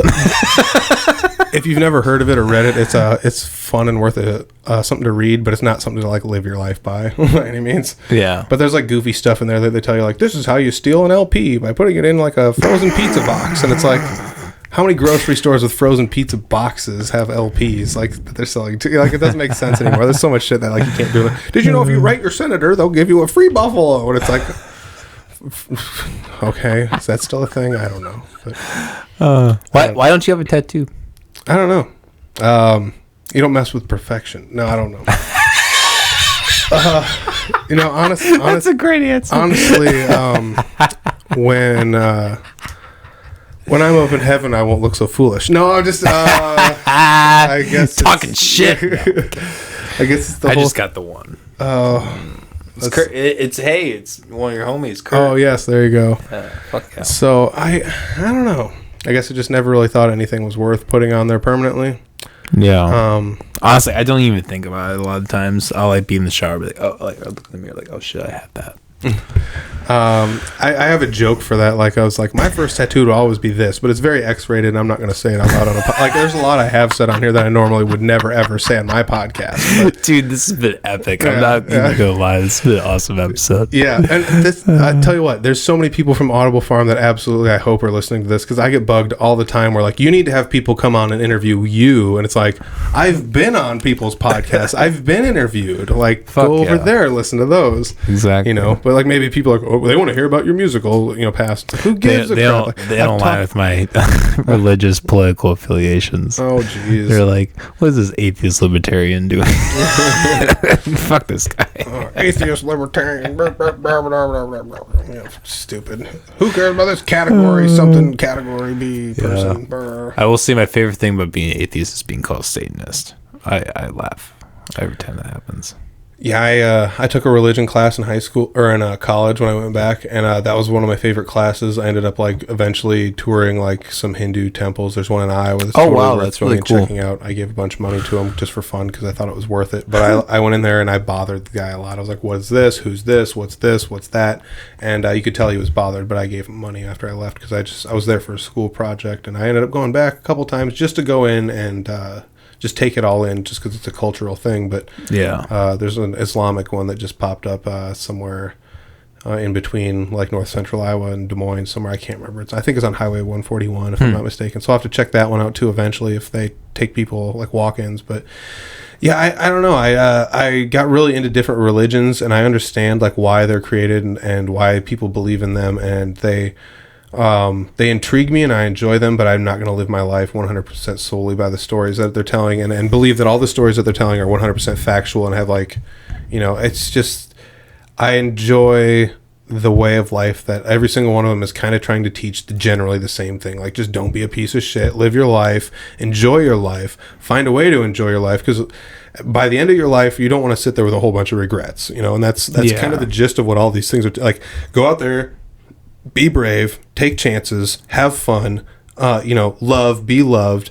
If you've never heard of it or read it, it's fun and worth it. Something to read, but it's not something to like live your life by any means. Yeah. But there's like goofy stuff in there that they tell you like, this is how you steal an LP by putting it in like a frozen pizza box, and it's like, how many grocery stores with frozen pizza boxes have LPs like that they're selling to? Like, it doesn't make sense anymore. There's so much shit that like you can't do it. Did you know if you write your senator, they'll give you a free Buffalo? And it's like, okay, is that still a thing? I don't know. But, why don't you have a tattoo? I don't know. You don't mess with perfection. No, I don't know. Honestly, that's a great answer. Honestly, when I'm up in heaven, I won't look so foolish. No, I'm just, I guess talking shit. I guess I just got the one. It's one of your homies, Kurt. Oh yes, there you go. Fuck yeah. So I don't know. I guess I just never really thought anything was worth putting on there permanently. Yeah. Honestly, I don't even think about it a lot of times. I'll like be in the shower, be like, oh, like I'll look in the mirror, like, oh shit, I had that. I have a joke for that. Like I was like, my first tattoo would always be this, but it's very X-rated, and I'm not going to say it out loud on like. There's a lot I have said on here that I normally would never ever say on my podcast. But, dude, this has been epic. I'm not even gonna lie. This has been an awesome episode. Yeah, and this, I tell you what, there's so many people from Audible Farm that absolutely I hope are listening to this, because I get bugged all the time. Where like, you need to have people come on and interview you, and it's like, I've been on people's podcasts. I've been interviewed. Like, go over there and listen to those. Exactly. You know, but like maybe people are like, oh, they want to hear about your musical, past. Who gives a crap? Like, they don't lie with my religious political affiliations. Oh, jeez. They're like, what is this atheist libertarian doing? Fuck this guy. Atheist libertarian. Stupid. Who cares about this category? Something category B person. Yeah. I will say my favorite thing about being an atheist is being called Satanist. I laugh every time that happens. Yeah, I took a religion class in high school or in college when I went back, and that was one of my favorite classes. I ended up like eventually touring like some Hindu temples. There's one in Iowa. That's that's really cool. Checking out. I gave a bunch of money to them just for fun because I thought it was worth it. But I went in there and I bothered the guy a lot. I was like, "What is this? Who's this? What's this? What's that?" And you could tell he was bothered. But I gave him money after I left because I was there for a school project, and I ended up going back a couple times just to go in and. Just take it all in just because it's a cultural thing. But there's an Islamic one that just popped up somewhere in between like north central Iowa and Des Moines somewhere. I can't remember. I think it's on Highway 141 if I'm not mistaken. So I'll have to check that one out too eventually if they take people like walk-ins. But yeah, I don't know. I got really into different religions, and I understand like why they're created and why people believe in them, and they intrigue me and I enjoy them, but I'm not going to live my life 100% solely by the stories that they're telling and believe that all the stories that they're telling are 100% factual and have like, it's just, I enjoy the way of life that every single one of them is kind of trying to teach generally the same thing. Like, just don't be a piece of shit, live your life, enjoy your life, find a way to enjoy your life, because by the end of your life, you don't want to sit there with a whole bunch of regrets, and that's kind of the gist of what all these things are like. Go out there, be brave, take chances, have fun, love, be loved,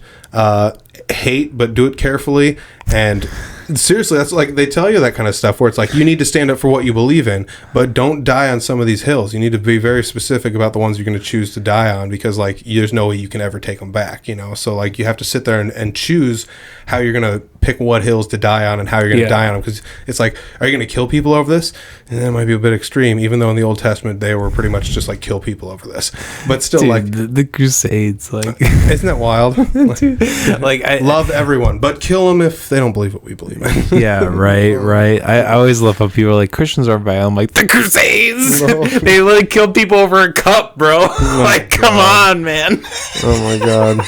hate, but do it carefully. And seriously, that's like, they tell you that kind of stuff where it's like, you need to stand up for what you believe in, but don't die on some of these hills. You need to be very specific about the ones you're going to choose to die on, because like, there's no way you can ever take them back, so like, you have to sit there and choose how you're going to pick what hills to die on and how you're going to die on them, because it's like, are you going to kill people over this? And that might be a bit extreme, even though in the Old Testament they were pretty much just like kill people over this, but still, dude, like the Crusades, like isn't that wild? Dude, like I love everyone, but kill them if they don't believe what we believe in. Yeah, right. I always love how people are like, Christians are bad. I'm like, the Crusades, they literally killed people over a cup, bro. Like, come on, man. Oh my god.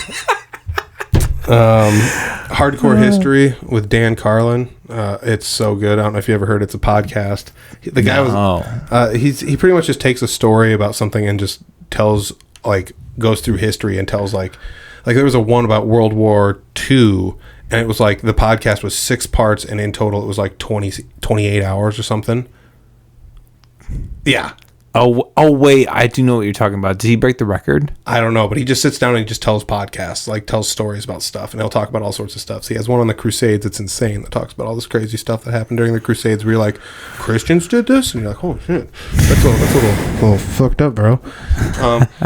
Hardcore History with Dan Carlin. It's so good. I don't know if you ever heard it. It's a podcast. The guy was he pretty much just takes a story about something and just tells, like, goes through history and tells like there was a one about World War II, and it was like, the podcast was 6 parts, and in total it was like 28 hours or something. Yeah. Oh wait, I do know what you're talking about. Did he break the record? I don't know, but he just sits down and he just tells podcasts, like tells stories about stuff, and he'll talk about all sorts of stuff. So he has one on the Crusades that's insane, that talks about all this crazy stuff that happened during the Crusades, where you're like, Christians did this? And you're like, oh shit, that's a little fucked up, bro.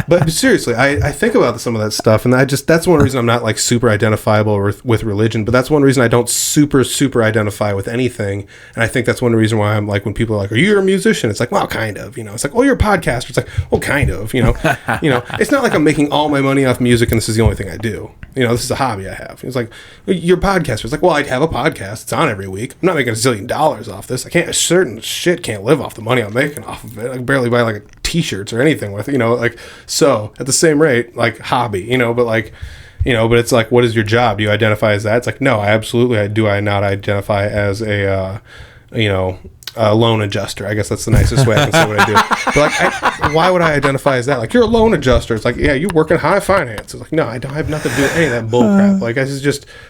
But seriously, I think about some of that stuff, and that's one reason I'm not like super identifiable with religion, but that's one reason I don't super identify with anything. And I think that's one reason why I'm like, when people are like, are you a musician? It's like, well, kind of, it's like, oh, you're a podcaster. It's like, well, kind of, it's not like I'm making all my money off music and this is the only thing I do. This is a hobby I have. It's like, you're a podcaster. It's like, well, I'd have a podcast. It's on every week. I'm not making $1 zillion off this. Certain shit can't live off the money I'm making off of it. I can barely buy like t-shirts or anything with, so at the same rate, like hobby, but like, but it's like, what is your job? Do you identify as that? It's like, no, I not identify as a loan adjuster. I guess that's the nicest way I can say what I do. But like, why would I identify as that? Like, you're a loan adjuster. It's like, yeah, you work in high finance. It's like, no, I don't have nothing to do with any of that bull crap. Like, this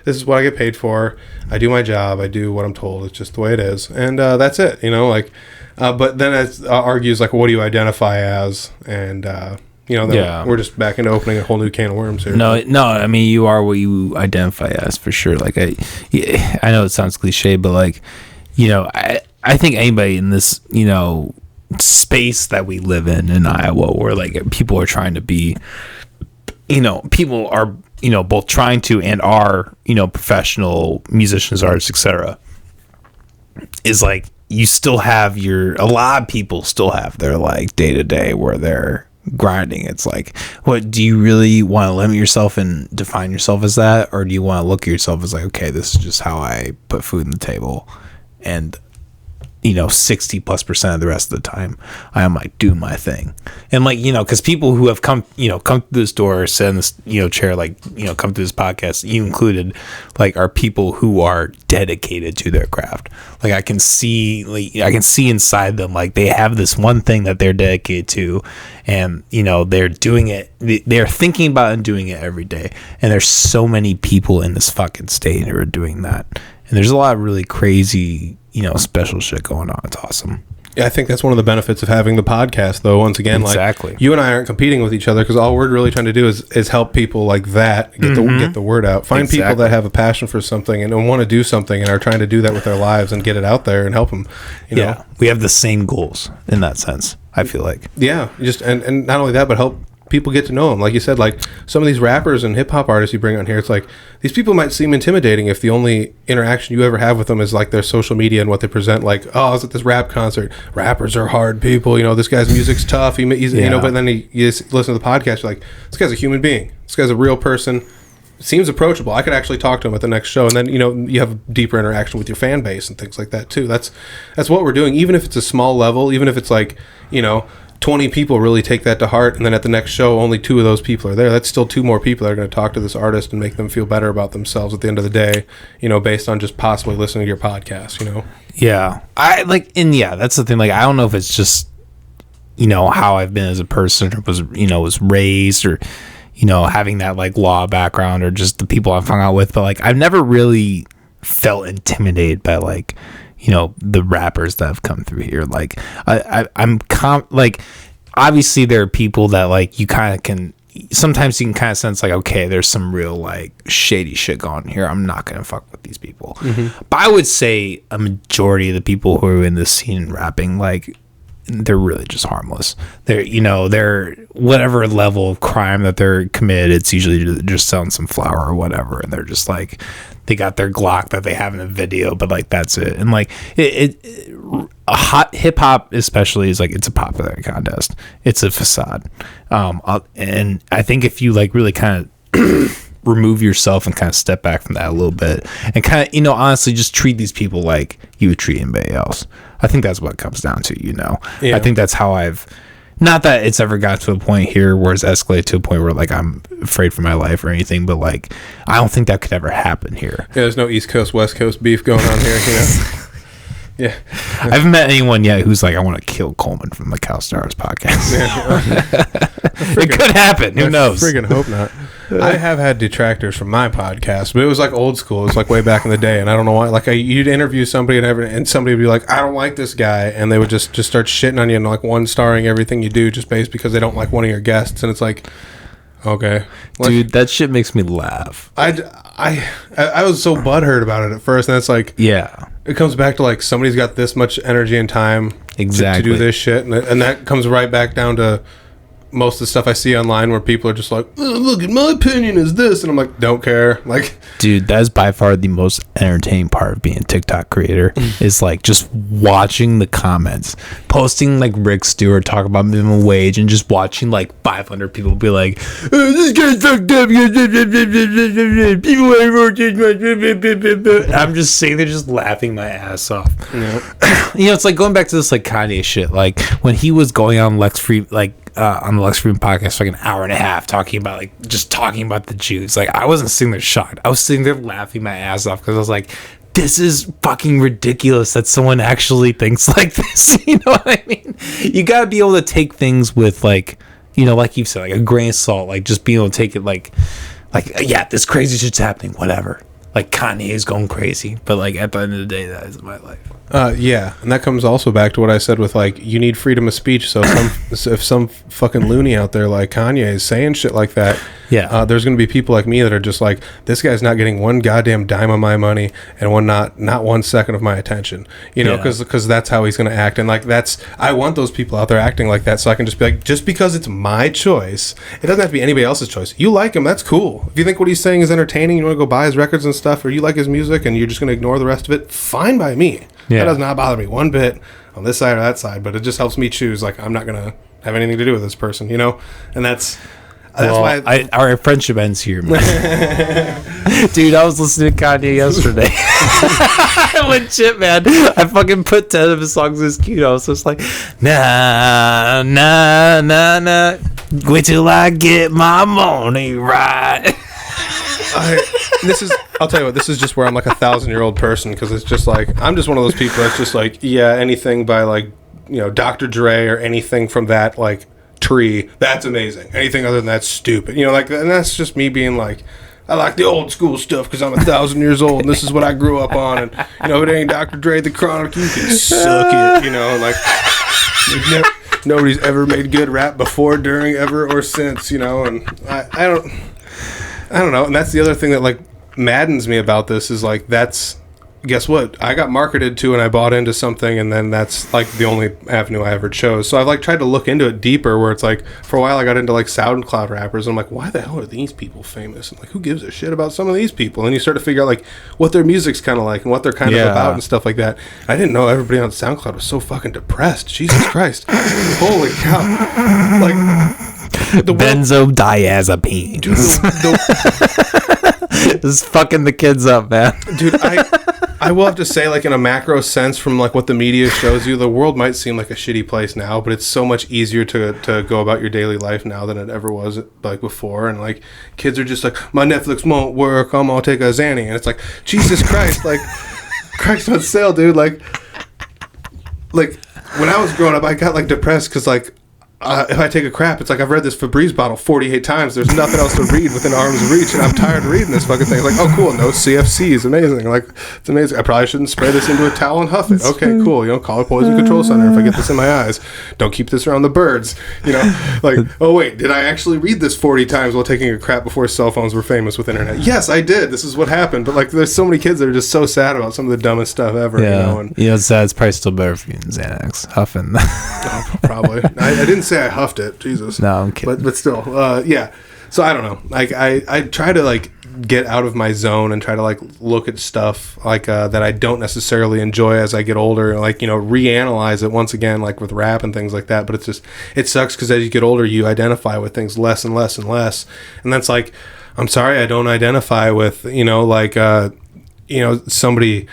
is what I get paid for. I do my job. I do what I'm told. It's just the way it is. And that's it, but then it argues like, what do you identify as? And we're just back into opening a whole new can of worms here. No, I mean, you are what you identify as, for sure. Like, I know it sounds cliche, but like, I think anybody in this, space that we live in Iowa, where like people are trying to be, people are, both trying to and are, professional musicians, artists, etc., is like, you still have a lot of people still have their like day to day where they're grinding. It's like, what do you really want to limit yourself and define yourself as that, or do you want to look at yourself as like, okay, this is just how I put food on the table, and 60+% of the rest of the time I am like doing my thing. And like, because people who have come to this door, sit in this chair, like come to this podcast, you included, like, are people who are dedicated to their craft. Like, I can see inside them, like, they have this one thing that they're dedicated to, and they're doing it, they're thinking about and doing it every day. And there's so many people in this fucking state who are doing that, and there's a lot of really crazy special shit going on. It's awesome. Yeah, I think that's one of the benefits of having the podcast, though. Once again, exactly. Like, you and I aren't competing with each other, because all we're really trying to do is help people like that get the word out. Find people that have a passion for something and want to do something and are trying to do that with their lives and get it out there and help them. Yeah, we have the same goals in that sense, I feel like. Yeah, just and not only that, but help people get to know them. Like you said, like some of these rappers and hip hop artists you bring on here, it's like these people might seem intimidating if the only interaction you ever have with them is like their social media and what they present. Like, oh, I was at this rap concert. Rappers are hard people. This guy's music's tough. He's but then you just listen to the podcast, you're like, this guy's a human being. This guy's a real person. Seems approachable. I could actually talk to him at the next show, and then you have deeper interaction with your fan base and things like that too. That's what we're doing. Even if it's a small level, even if it's like 20 people really take that to heart, and then at the next show only 2 of those people are there, that's still 2 more people that are going to talk to this artist and make them feel better about themselves at the end of the day, based on just possibly listening to your podcast. Yeah, that's the thing. Like, I don't know if it's just how I've been as a person, or was raised, or having that like law background, or just the people I've hung out with, but like I've never really felt intimidated by like the rappers that have come through here. Like, like, obviously there are people that like you kind of can, sometimes you can kind of sense like, okay, there's some real like shady shit going on here. I'm not gonna fuck with these people. But I would say a majority of the people who are in this scene rapping, like, they're really just harmless. They're they're whatever level of crime that they're committed, it's usually just selling some flour or whatever, and they're just like, they got their Glock that they have in a video, but like that's it. And like a hot hip hop especially is like, it's a popularity contest. It's a facade. And I think if you like really kind of remove yourself and kind of step back from that a little bit, and kind of honestly just treat these people like you would treat anybody else, I think that's what it comes down to. Yeah. I think that's how I've, not that it's ever got to a point here where it's escalated to a point where like I'm afraid for my life or anything, but like I don't think that could ever happen here. Yeah, there's no East Coast West Coast beef going on here. Yeah. I haven't met anyone yet who's like, I want to kill Coleman from the Cal Stars podcast. It could happen. Who knows? Friggin' hope not. I have had detractors from my podcast, but it was like old school. It was like way back in the day, and I don't know why. Like, you'd interview somebody, and somebody would be like, I don't like this guy, and they would just start shitting on you and like 1-starring everything you do just based because they don't like one of your guests, and it's like, okay, like, dude, that shit makes me laugh. I was so butthurt about it at first, and it's like, yeah, it comes back to like somebody's got this much energy and time to do this shit, and that comes right back down to most of the stuff I see online where people are just like, oh, look, my opinion is this, and I'm like, don't care. Like, dude, that is by far the most entertaining part of being a TikTok creator is like just watching the comments, posting like Rick Stewart talk about minimum wage, and just watching like 500 people be like, oh, this guy's fucked up, people ain't worth this much. I'm just sitting there just laughing my ass off. Yep. It's like going back to this like Kanye shit, like when he was going on Lex Friedman, like on the Lex Friedman podcast for like an hour and a half talking about the Jews. Like, I wasn't sitting there shocked. I was sitting there laughing my ass off because I was like, this is fucking ridiculous that someone actually thinks like this. You know what I mean? You got to be able to take things with like, like you've said, like a grain of salt, like just being able to take it like, yeah, this crazy shit's happening, whatever. like Kanye is going crazy, but like at the end of the day, that is my life. Yeah, and that comes also back to what I said with like you need freedom of speech. So if some fucking loony out there like Kanye is saying shit like that, there's going to be people like me that are just like, this guy's not getting one goddamn dime of my money and not 1 second of my attention. You know, because that's how he's going to act, and like I want those people out there acting like that, so I can just be like, just because it's my choice, it doesn't have to be anybody else's choice. You like him, that's cool. If you think what he's saying is entertaining, you want to go buy his records and stuff, or you like his music and you're just going to ignore the rest of it, fine by me. That does not bother me one bit on this side or that side, but it just helps me choose, like, I'm not going to have anything to do with this person, you know? And that's why our friendship ends here, man. Dude, I was listening to Kanye yesterday. I went shit, man. I fucking put 10 of his songs as cute. I was just like, nah, nah, nah, nah. Wait till I get my money right. I'll tell you what, this is just where I'm like 1,000-year-old person, because it's just like, I'm just one of those people that's just like, yeah, anything by like, you know, Dr. Dre or anything from that like tree, that's amazing. Anything other than that's stupid, you know, like, and that's just me being like, I like the old school stuff because I'm 1,000 years old and this is what I grew up on, and you know, if it ain't Dr. Dre the Chronic, you can suck it, you know, like nobody's ever made good rap before, during, ever, or since, you know, and I don't know. And that's the other thing that like maddens me about this is like, guess what? I got marketed to and I bought into something, and then that's like the only avenue I ever chose. So I've like tried to look into it deeper, where it's like, for a while I got into like SoundCloud rappers, and I'm like, why the hell are these people famous? And like, who gives a shit about some of these people? And you start to figure out like what their music's kind of like and what they're kind of about and stuff like that. I didn't know everybody on SoundCloud was so fucking depressed. Jesus Christ. Holy cow. Like the benzodiazepines. Dude, just fucking the kids up, man. Dude, I will have to say, like, in a macro sense, from like what the media shows you, the world might seem like a shitty place now, but it's so much easier to go about your daily life now than it ever was like before. And like, kids are just like, my Netflix won't work, I'm gonna take a Xanny, and it's like, Jesus Christ, like, Christ on sale, dude. Like when I was growing up, I got like depressed because like, if I take a crap, it's like, I've read this Febreze bottle 48 times. There's nothing else to read within arm's reach, and I'm tired of reading this fucking thing. Like, oh, cool, no CFC is amazing. Like, it's amazing. I probably shouldn't spray this into a towel and huff it. Okay, cool. You know, call a poison control center if I get this in my eyes. Don't keep this around the birds. You know, like, oh, wait, did I actually read this 40 times while taking a crap before cell phones were famous with internet? Yes, I did. This is what happened. But, like, there's so many kids that are just so sad about some of the dumbest stuff ever. Yeah. You know, and, it's sad. It's probably still better for you than Xanax. Huffing. Probably. I didn't say I huffed it. Jesus. No, I'm kidding. But still, yeah. So I don't know. Like I try to like get out of my zone and try to like look at stuff like that I don't necessarily enjoy as I get older, and like, you know, reanalyze it once again, like with rap and things like that. But it's just, it sucks because as you get older, you identify with things less and less and less, and that's like, I'm sorry, I don't identify with, you know, like you know, somebody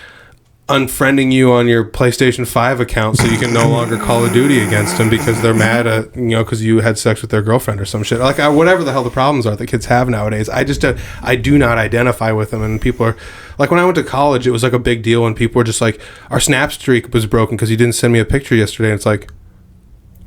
unfriending you on your PlayStation 5 account so you can no longer Call of Duty against them because they're mad at, you know, because you had sex with their girlfriend or some shit. Like, whatever the hell the problems are that kids have nowadays, I do not identify with them. And people are like, when I went to college, it was like a big deal when people were just like, our Snap streak was broken because you didn't send me a picture yesterday. And it's like,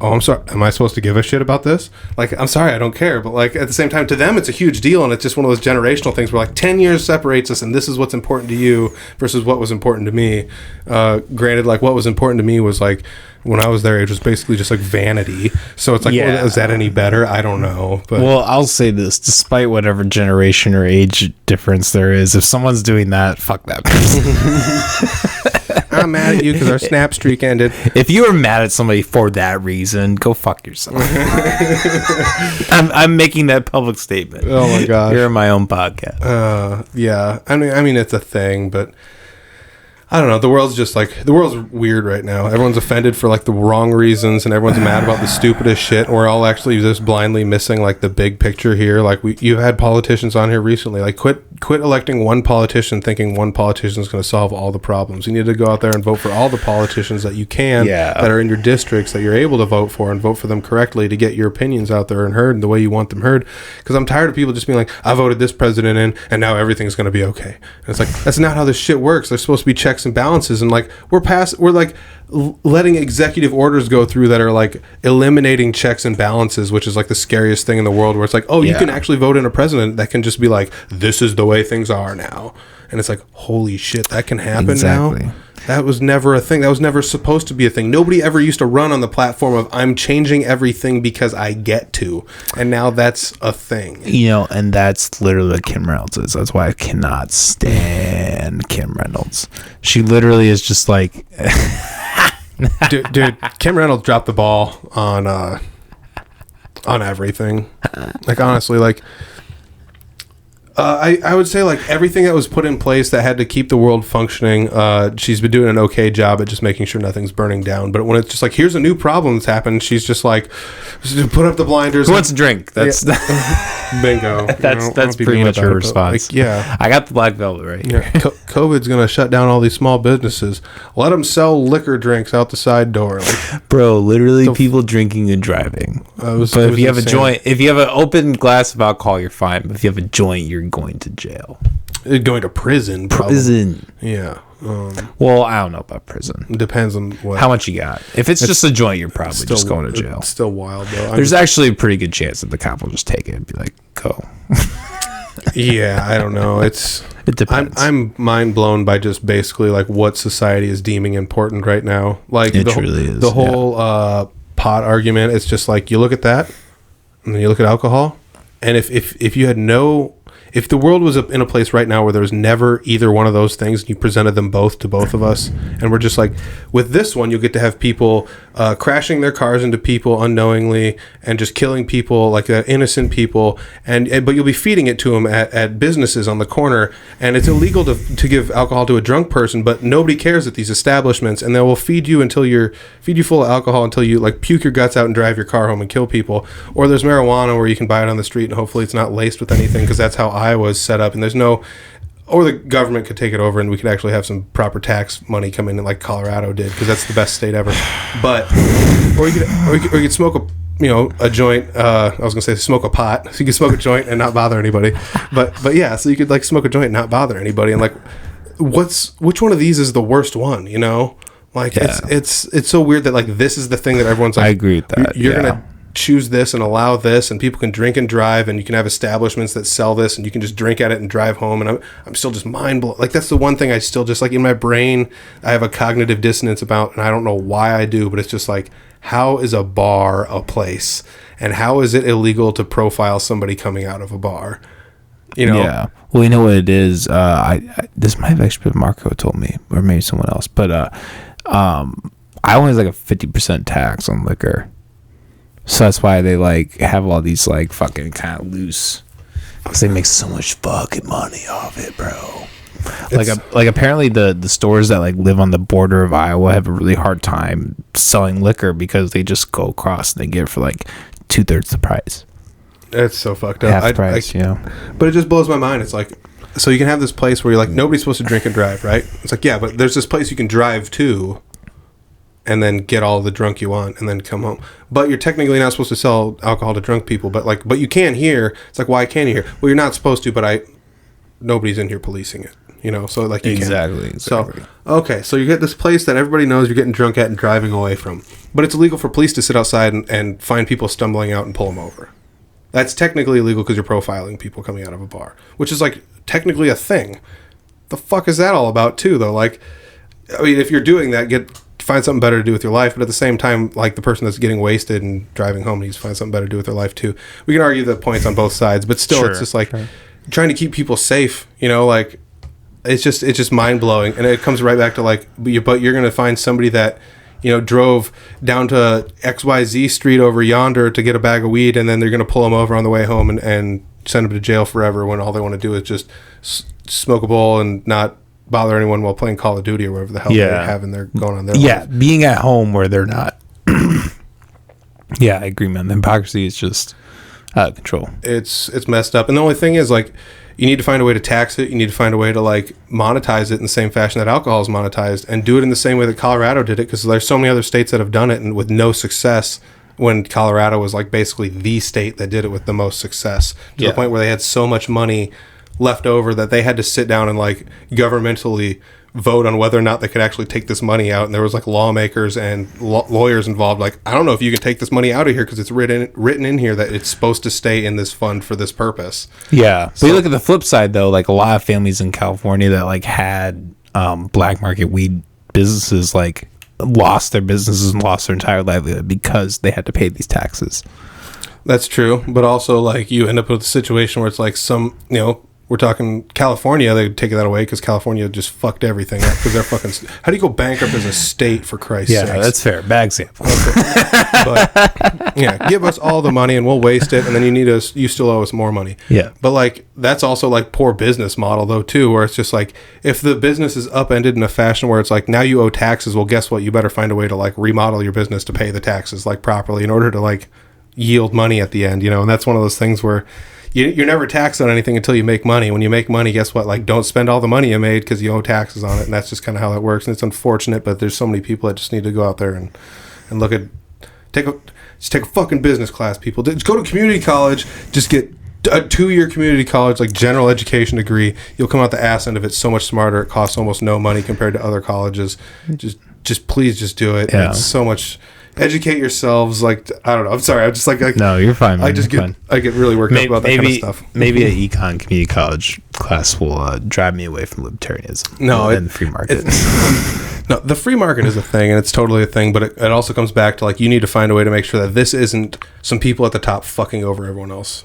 oh, I'm sorry, am I supposed to give a shit about this? Like, I'm sorry, I don't care. But like, at the same time, to them, it's a huge deal, and it's just one of those generational things where like 10 years separates us, and this is what's important to you versus what was important to me. Granted, like, what was important to me was like, when I was their age, was basically just like vanity. So it's like, well, is that any better? I don't know. But well, I'll say this, despite whatever generation or age difference there is, if someone's doing that, fuck that person. I'm mad at you because our Snap streak ended. If you were mad at somebody for that reason, go fuck yourself. I'm making that public statement. Oh my gosh. You're in my own podcast. Yeah. I mean, it's a thing, but I don't know. The world's weird right now. Everyone's offended for like the wrong reasons, and everyone's mad about the stupidest shit. And we're all actually just blindly missing like the big picture here. Like you've had politicians on here recently. Like quit electing one politician thinking one politician is going to solve all the problems. You need to go out there and vote for all the politicians that you can that are in your districts that you're able to vote for, and vote for them correctly to get your opinions out there and heard in the way you want them heard. Because I'm tired of people just being like, I voted this president in, and now everything's going to be okay. And it's like, that's not how this shit works. There's supposed to be checks checks and balances, and like we're like letting executive orders go through that are like eliminating checks and balances, which is like the scariest thing in the world, where it's like, oh, you can actually vote in a president that can just be like, this is the way things are now. And it's like, holy shit, that can happen now? That was never a thing. That was never supposed to be a thing. Nobody ever used to run on the platform of, I'm changing everything because I get to. And now that's a thing. You know, and that's literally what Kim Reynolds is. That's why I cannot stand Kim Reynolds. She literally is just like... dude, Kim Reynolds dropped the ball on everything. Like, honestly, like... I would say like everything that was put in place that had to keep the world functioning, she's been doing an okay job at just making sure nothing's burning down. But when it's just like, here's a new problem that's happened, she's just like, put up the blinders. Who wants a drink? That's bingo. That's pretty much her response. Like, yeah, I got the black velvet right here. COVID's gonna shut down all these small businesses. Let them sell liquor drinks out the side door. Like, bro, literally people drinking and driving. But if you have a joint, if you have an open glass of alcohol, you're fine. But if you have a joint, you're going to jail. Going to prison. Probably. Prison. Yeah. Well, I don't know about prison. Depends on how much you got. If it's just a joint, you're probably just going to jail. It's still wild though. There's actually a pretty good chance that the cop will just take it and be like, go. Yeah, I don't know. It depends. I'm mind blown by just basically like what society is deeming important right now. Like it truly is. The whole pot argument. It's just like, you look at that, and then you look at alcohol, and if you had if the world was in a place right now where there was never either one of those things, and you presented them both to both of us, and we're just like, with this one, you'll get to have people crashing their cars into people unknowingly and just killing people, like innocent people, but you'll be feeding it to them at businesses on the corner, and it's illegal to give alcohol to a drunk person, but nobody cares at these establishments, and they will feed you full of alcohol until you like puke your guts out and drive your car home and kill people. Or there's marijuana where you can buy it on the street, and hopefully it's not laced with anything, because that's how Iowa's set up, and or the government could take it over and we could actually have some proper tax money come in like Colorado did, because that's the best state ever. But or you could smoke a joint. I was gonna say smoke a pot, so you could smoke a joint and not bother anybody. But yeah, so you could like smoke a joint and not bother anybody. And like, which one of these is the worst one? You know, like it's so weird that like this is the thing that everyone's like. I agree with that. You're gonna choose this and allow this, and people can drink and drive, and you can have establishments that sell this, and you can just drink at it and drive home. And I'm still just mind blown. Like, that's the one thing I still just like in my brain I have a cognitive dissonance about, and I don't know why I do, but it's just like, how is a bar a place, and how is it illegal to profile somebody coming out of a bar? You know? Yeah. Well, you know what it is. This might have actually been Marco told me, or maybe someone else, but I only have like a 50% tax on liquor. So that's why they like have all these like fucking kind of loose, because they make so much fucking money off it, bro. Like apparently the stores that like live on the border of Iowa have a really hard time selling liquor because they just go across and they get it for like 2/3 the price. It's so fucked up. Half the price, you know. But it just blows my mind. It's like, so you can have this place where you're like, nobody's supposed to drink and drive, right? It's like, yeah, but there's this place you can drive to and then get all the drunk you want and then come home. But you're technically not supposed to sell alcohol to drunk people, but you can here. It's like, why can't you here? Well, you're not supposed to, but nobody's in here policing it, you know? So like, you exactly. So, okay, so you get this place that everybody knows you're getting drunk at and driving away from, but it's illegal for police to sit outside and find people stumbling out and pull them over. That's technically illegal because you're profiling people coming out of a bar, which is like technically a thing. The fuck is that all about too, though? Like, I mean, if you're doing that, find something better to do with your life, but at the same time, like, the person that's getting wasted and driving home needs to find something better to do with their life too. We can argue the points on both sides, but still, it's just like trying to keep people safe, you know, like it's just mind blowing. And it comes right back to like, but you're going to find somebody that, you know, drove down to XYZ street over yonder to get a bag of weed, and then they're going to pull them over on the way home and send them to jail forever, when all they want to do is just smoke a bowl and not bother anyone while playing Call of Duty or whatever the hell they're having going on their life. Being at home where they're not. Yeah, I agree, man. The hypocrisy is just out of control. It's messed up. And the only thing is, like, you need to find a way to tax it. You need to find a way to like monetize it in the same fashion that alcohol is monetized, and do it in the same way that Colorado did it, because there's so many other states that have done it and with no success, when Colorado was like basically the state that did it with the most success, to the point where they had so much money left over that they had to sit down and like governmentally vote on whether or not they could actually take this money out, and there was like lawmakers and lawyers involved. Like, I don't know if you can take this money out of here because it's written in here that it's supposed to stay in this fund for this purpose. Yeah. So you look at the flip side though, like a lot of families in California that like had black market weed businesses like lost their businesses and lost their entire livelihood because they had to pay these taxes. That's true, but also like you end up with a situation where it's like we're talking California, they take that away because California just fucked everything up because they're fucking. How do you go bankrupt as a state, for Christ's sake? Yeah, that's fair. Bad example. Okay. But yeah, give us all the money and we'll waste it, and then you still owe us more money. Yeah. But like that's also like poor business model though too, where it's just like if the business is upended in a fashion where it's like now you owe taxes, well guess what? You better find a way to like remodel your business to pay the taxes like properly in order to like yield money at the end, and that's one of those things where you're never taxed on anything until you make money. When you make money, guess what? Like, don't spend all the money you made because you owe taxes on it, and that's just kind of how that works. And it's unfortunate, but there's so many people that just need to go out there and look at take a fucking business class. People just go to community college, just get a 2-year community college like general education degree. You'll come out the ass end of it so much smarter. It costs almost no money compared to other colleges. Just please just do it. Yeah. It's so much. Educate yourselves. Like, I don't know. I'm sorry. I'm just like no, you're fine. Man. I get really worked up about that kind of stuff. Maybe an econ community college class will drive me away from libertarianism. No, and the free market. No, the free market is a thing, and it's totally a thing. But it also comes back to like you need to find a way to make sure that this isn't some people at the top fucking over everyone else.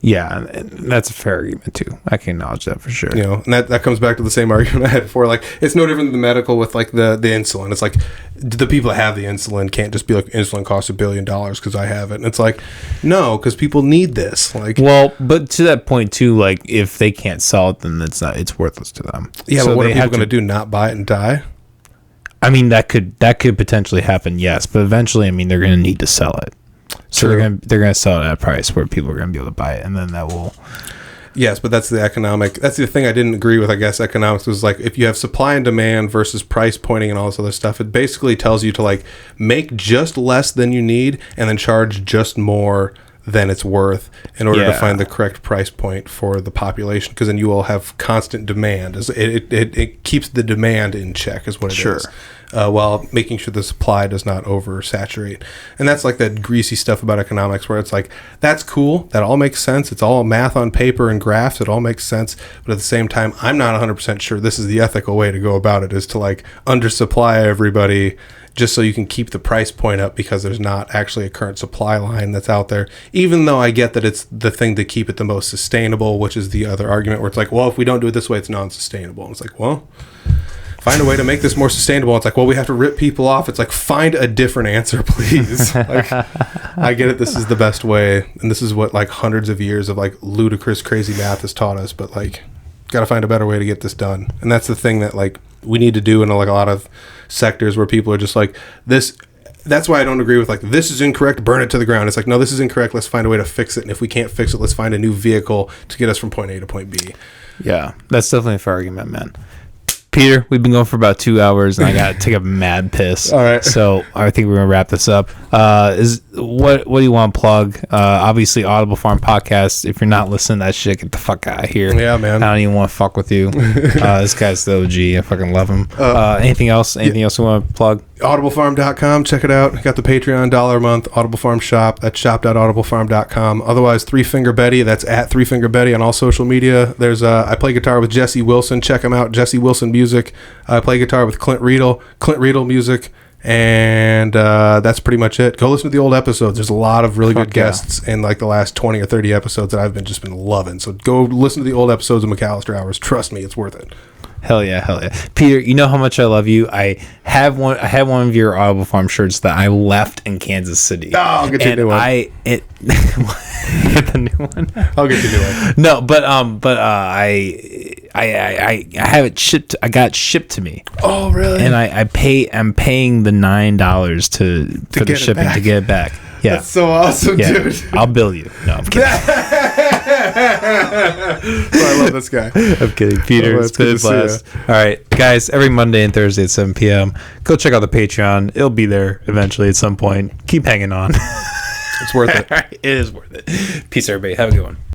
Yeah, and that's a fair argument too. I can acknowledge that for sure. And that comes back to the same argument I had before. Like, it's no different than the medical with like the insulin. It's like the people that have the insulin can't just be like insulin costs $1 billion because I have it. And it's like, no, because people need this. Like, well, but to that point too, like if they can't sell it, then it's worthless to them. Yeah, so but what are people going to do? Not buy it and die? I mean, that could potentially happen. Yes, but eventually, I mean, they're going to need to sell it. So they're gonna sell it at a price where people are gonna be able to buy it, and then that will. Yes, but that's the thing I didn't agree with. I guess economics was like if you have supply and demand versus price pointing and all this other stuff, it basically tells you to like make just less than you need and then charge just more than it's worth in order to find the correct price point for the population, because then you will have constant demand. It keeps the demand in check is what it is. While making sure the supply does not oversaturate. And that's like that greasy stuff about economics where it's like, that's cool. That all makes sense. It's all math on paper and graphs. It all makes sense. But at the same time, I'm not 100% sure this is the ethical way to go about it, is to like undersupply everybody just so you can keep the price point up because there's not actually a current supply line that's out there. Even though I get that it's the thing to keep it the most sustainable, which is the other argument where it's like, well, if we don't do it this way, it's non-sustainable. And it's like, well, find a way to make this more sustainable. It's like, well, we have to rip people off. It's like, find a different answer, please. Like, I get it. This is the best way. And this is what like hundreds of years of like ludicrous, crazy math has taught us. But like, got to find a better way to get this done. And that's the thing that like we need to do in like a lot of sectors where people are just like this. That's why I don't agree with like, this is incorrect, burn it to the ground. It's like, no, this is incorrect. Let's find a way to fix it. And if we can't fix it, let's find a new vehicle to get us from point A to point B. Yeah, that's definitely a fair argument, man. Peter, we've been going for about 2 hours, and I got to take a mad piss. All right. So I think we're gonna wrap this up. What do you want to plug? Obviously, Audible Farm Podcast. If you're not listening to that shit, get the fuck out of here. Yeah, man. I don't even want to fuck with you. This guy's the OG. I fucking love him. Anything else? Anything else you want to plug? audiblefarm.com, check it out. Got the Patreon $1 a month Audible Farm shop. That's shop.audiblefarm.com. Otherwise, Three Finger Betty, that's at Three Finger Betty on all social media. There's I play guitar with Jesse Wilson. Check him out, Jesse Wilson Music. I play guitar with Clint Riedel Music. And that's pretty much it. Go listen to the old episodes. There's a lot of really good guests in like the last 20 or 30 episodes that I've just been loving. So go listen to the old episodes of McAllister Hours. Trust me, it's worth it. Hell yeah. Peter, you know how much I love you. I had one of your Audible Farm shirts that I left in Kansas City. Oh, I'll get you a new one. Get the new one. I'll get you a new one. No, but I have it shipped. I got it shipped to me. Oh, really? And I'm paying the $9 for the shipping to get it back. Yeah. That's so awesome, dude. I'll bill you. No, I'm kidding. I love this guy. I'm kidding. Peter, it's been a blast. All right, guys, every Monday and Thursday at 7 p.m., go check out the Patreon. It'll be there eventually at some point. Keep hanging on. It's worth it. All right, it is worth it. Peace, everybody. Have a good one.